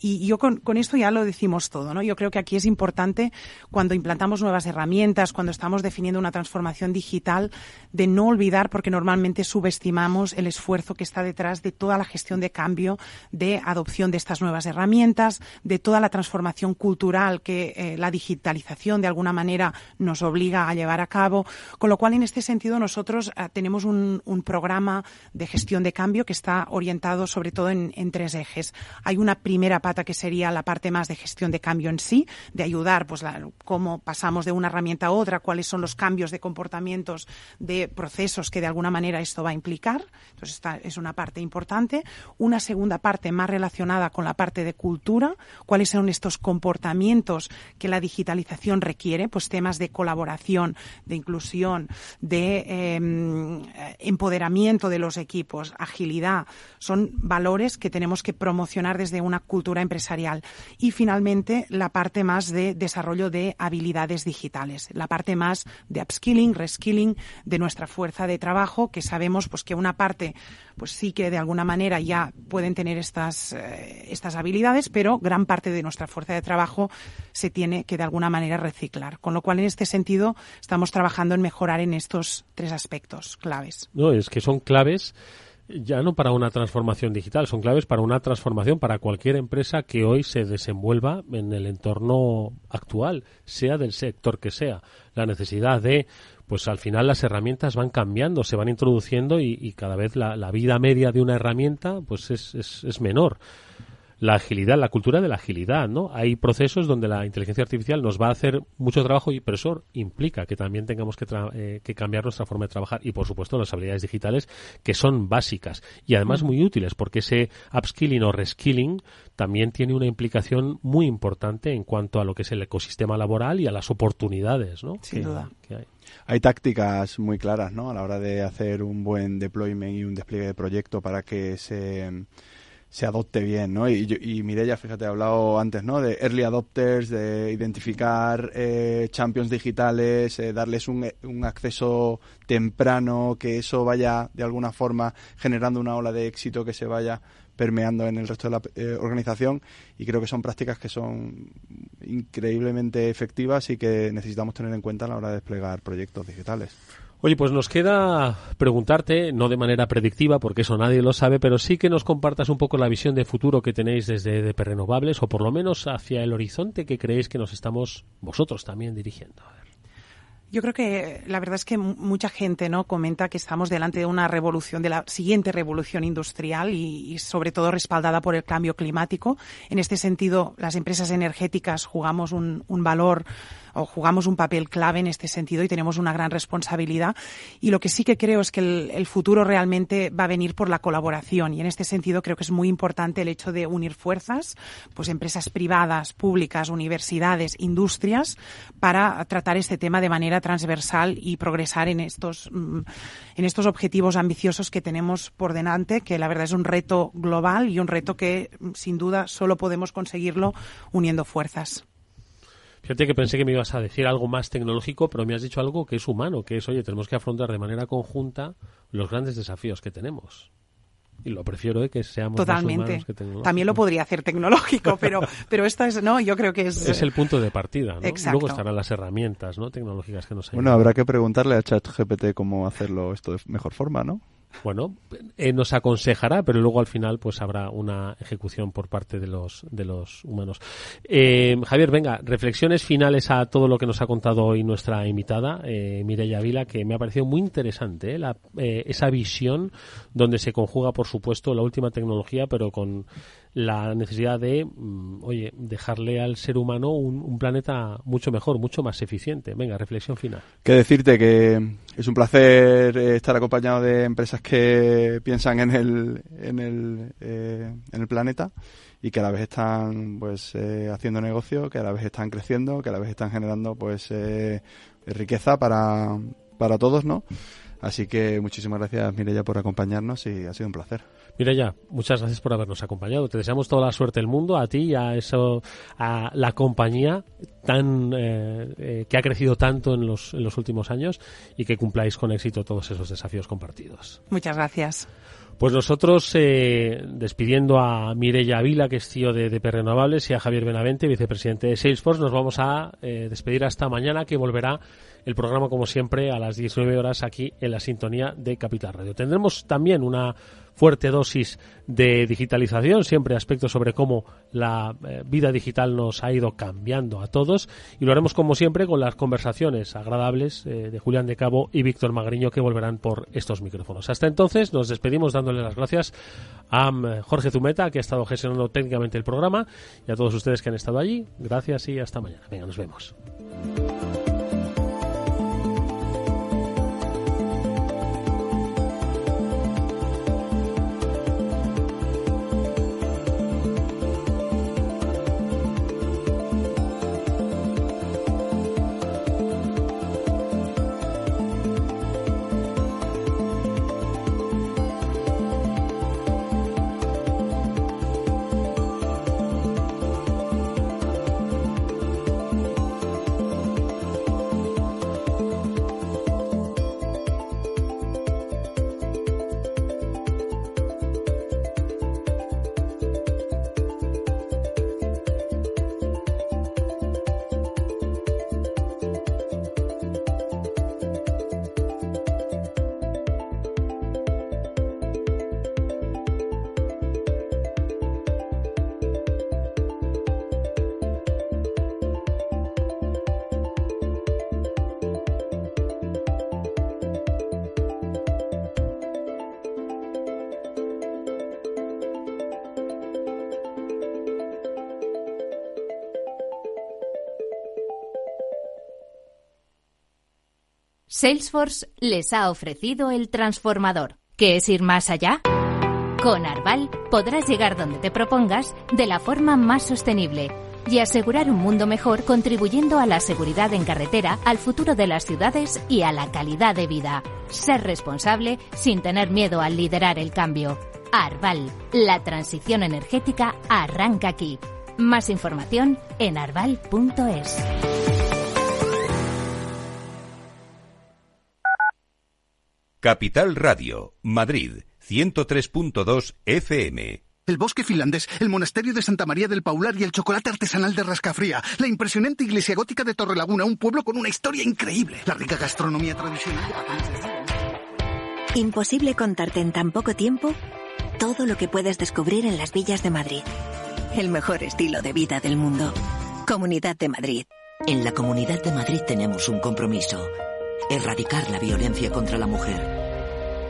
Y yo con esto ya lo decimos todo, ¿no? Yo creo que aquí es importante, cuando implantamos nuevas herramientas, cuando estamos definiendo una transformación digital, de no olvidar, porque normalmente subestimamos el esfuerzo que está detrás de toda la gestión de cambio, de adopción de estas nuevas herramientas, de toda la transformación cultural que la digitalización de alguna manera nos obliga a llevar a cabo. Con lo cual, en este sentido, nosotros tenemos un programa de gestión de cambio que está orientado sobre todo en 3 ejes. Hay una primera pata que sería la parte más de gestión de cambio en sí, de ayudar pues cómo pasamos de una herramienta a otra, cuáles son los cambios de comportamientos, de procesos que de alguna manera esto va a implicar. Entonces esta es una parte importante. Una segunda parte más relacionada con la parte de cultura, cuáles son estos comportamientos que la digitalización requiere, pues temas de colaboración, de inclusión, de empoderamiento de los equipos, agilidad, son valores que tenemos que promocionar desde una cultura empresarial. Y finalmente la parte más de desarrollo de habilidades digitales, la parte más de upskilling, reskilling de nuestra fuerza de trabajo, que sabemos pues que una parte pues sí que de alguna manera ya pueden tener estas habilidades, pero gran parte de nuestra fuerza de trabajo se tiene que de alguna manera reciclar. Con lo cual, en este sentido, estamos trabajando en mejorar en estos 3 aspectos claves. No, es que son claves ya no para una transformación digital, son claves para una transformación para cualquier empresa que hoy se desenvuelva en el entorno actual, sea del sector que sea. La necesidad de, pues al final las herramientas van cambiando, se van introduciendo y cada vez la vida media de una herramienta pues es menor. la agilidad, la cultura de la agilidad, ¿no? Hay procesos donde la inteligencia artificial nos va a hacer mucho trabajo, pero eso implica que también tengamos que cambiar nuestra forma de trabajar y, por supuesto, las habilidades digitales que son básicas y además muy útiles, porque ese upskilling o reskilling también tiene una implicación muy importante en cuanto a lo que es el ecosistema laboral y a las oportunidades, ¿no? Sin duda. Que hay tácticas muy claras, ¿no? A la hora de hacer un buen deployment y un despliegue de proyecto para que se adopte bien, ¿no? Y Mireia, fíjate, ha hablado antes, ¿no? De early adopters, de identificar champions digitales, darles un acceso temprano, que eso vaya de alguna forma generando una ola de éxito que se vaya permeando en el resto de la organización, y creo que son prácticas que son increíblemente efectivas y que necesitamos tener en cuenta a la hora de desplegar proyectos digitales. Oye, pues nos queda preguntarte, no de manera predictiva, porque eso nadie lo sabe, pero sí que nos compartas un poco la visión de futuro que tenéis desde EDP Renovables, o por lo menos hacia el horizonte que creéis que nos estamos vosotros también dirigiendo. Yo creo que la verdad es que mucha gente, ¿no?, comenta que estamos delante de una revolución, de la siguiente revolución industrial y sobre todo respaldada por el cambio climático. En este sentido, las empresas energéticas jugamos un valor o jugamos un papel clave en este sentido y tenemos una gran responsabilidad. Y lo que sí que creo es que el futuro realmente va a venir por la colaboración, y en este sentido creo que es muy importante el hecho de unir fuerzas, pues empresas privadas, públicas, universidades, industrias, para tratar este tema de manera transversal y progresar en estos objetivos ambiciosos que tenemos por delante, que la verdad es un reto global y un reto que sin duda solo podemos conseguirlo uniendo fuerzas. Fíjate que pensé que me ibas a decir algo más tecnológico, pero me has dicho algo que es humano, que es, oye, tenemos que afrontar de manera conjunta los grandes desafíos que tenemos. Y lo prefiero que seamos totalmente más humanos que tecnológicos. También lo podría hacer tecnológico, pero esto es, no, yo creo que es el punto de partida, ¿no? Exacto. Luego estarán las herramientas, ¿no?, tecnológicas que nos ayudan. Bueno, habrá que preguntarle a ChatGPT cómo hacerlo esto de mejor forma, ¿no? Bueno, nos aconsejará, pero luego al final pues habrá una ejecución por parte de los humanos. Javier, venga, reflexiones finales a todo lo que nos ha contado hoy nuestra invitada, Mireia Vila, que me ha parecido muy interesante, esa visión donde se conjuga, por supuesto, la última tecnología, pero con la necesidad de, dejarle al ser humano un planeta mucho mejor, mucho más eficiente. Venga, reflexión final. Que decirte que es un placer estar acompañado de empresas que piensan en el planeta y que a la vez están haciendo negocio, que a la vez están creciendo, que a la vez están generando riqueza para todos, ¿no? Así que muchísimas gracias, Mireia, por acompañarnos y ha sido un placer. Mireia, muchas gracias por habernos acompañado. Te deseamos toda la suerte del mundo, a ti y a la compañía que ha crecido tanto en los últimos años, y que cumpláis con éxito todos esos desafíos compartidos. Muchas gracias. Pues nosotros, despidiendo a Mireia Vila, que es CEO de EDP Renovables, y a Javier Benavente, vicepresidente de Salesforce, nos vamos a despedir hasta mañana, que volverá el programa, como siempre, a las 19 horas aquí en la sintonía de Capital Radio. Tendremos también una fuerte dosis de digitalización, siempre aspectos sobre cómo la vida digital nos ha ido cambiando a todos, y lo haremos como siempre con las conversaciones agradables de Julián de Cabo y Víctor Magriño, que volverán por estos micrófonos. Hasta entonces nos despedimos dándole las gracias a Jorge Zumeta, que ha estado gestionando técnicamente el programa, y a todos ustedes que han estado allí. Gracias y hasta mañana. Venga, nos vemos. Salesforce les ha ofrecido el transformador. ¿Qué es ir más allá? Con Arval podrás llegar donde te propongas de la forma más sostenible y asegurar un mundo mejor, contribuyendo a la seguridad en carretera, al futuro de las ciudades y a la calidad de vida. Ser responsable sin tener miedo al liderar el cambio. Arval, la transición energética arranca aquí. Más información en arval.es. Capital Radio, Madrid, 103.2 FM. El bosque finlandés, el monasterio de Santa María del Paular y el chocolate artesanal de Rascafría. La impresionante iglesia gótica de Torrelaguna, un pueblo con una historia increíble. La rica gastronomía tradicional de... Imposible contarte en tan poco tiempo todo lo que puedes descubrir en las villas de Madrid. El mejor estilo de vida del mundo. Comunidad de Madrid. En la Comunidad de Madrid tenemos un compromiso: erradicar la violencia contra la mujer.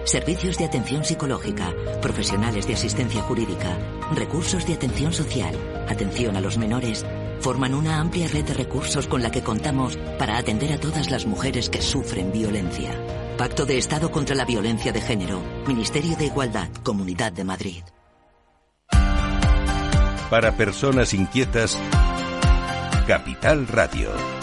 Servicios de atención psicológica, profesionales de asistencia jurídica, recursos de atención social, atención a los menores, forman una amplia red de recursos con la que contamos para atender a todas las mujeres que sufren violencia. Pacto de Estado contra la Violencia de Género, Ministerio de Igualdad, Comunidad de Madrid. Para personas inquietas, Capital Radio.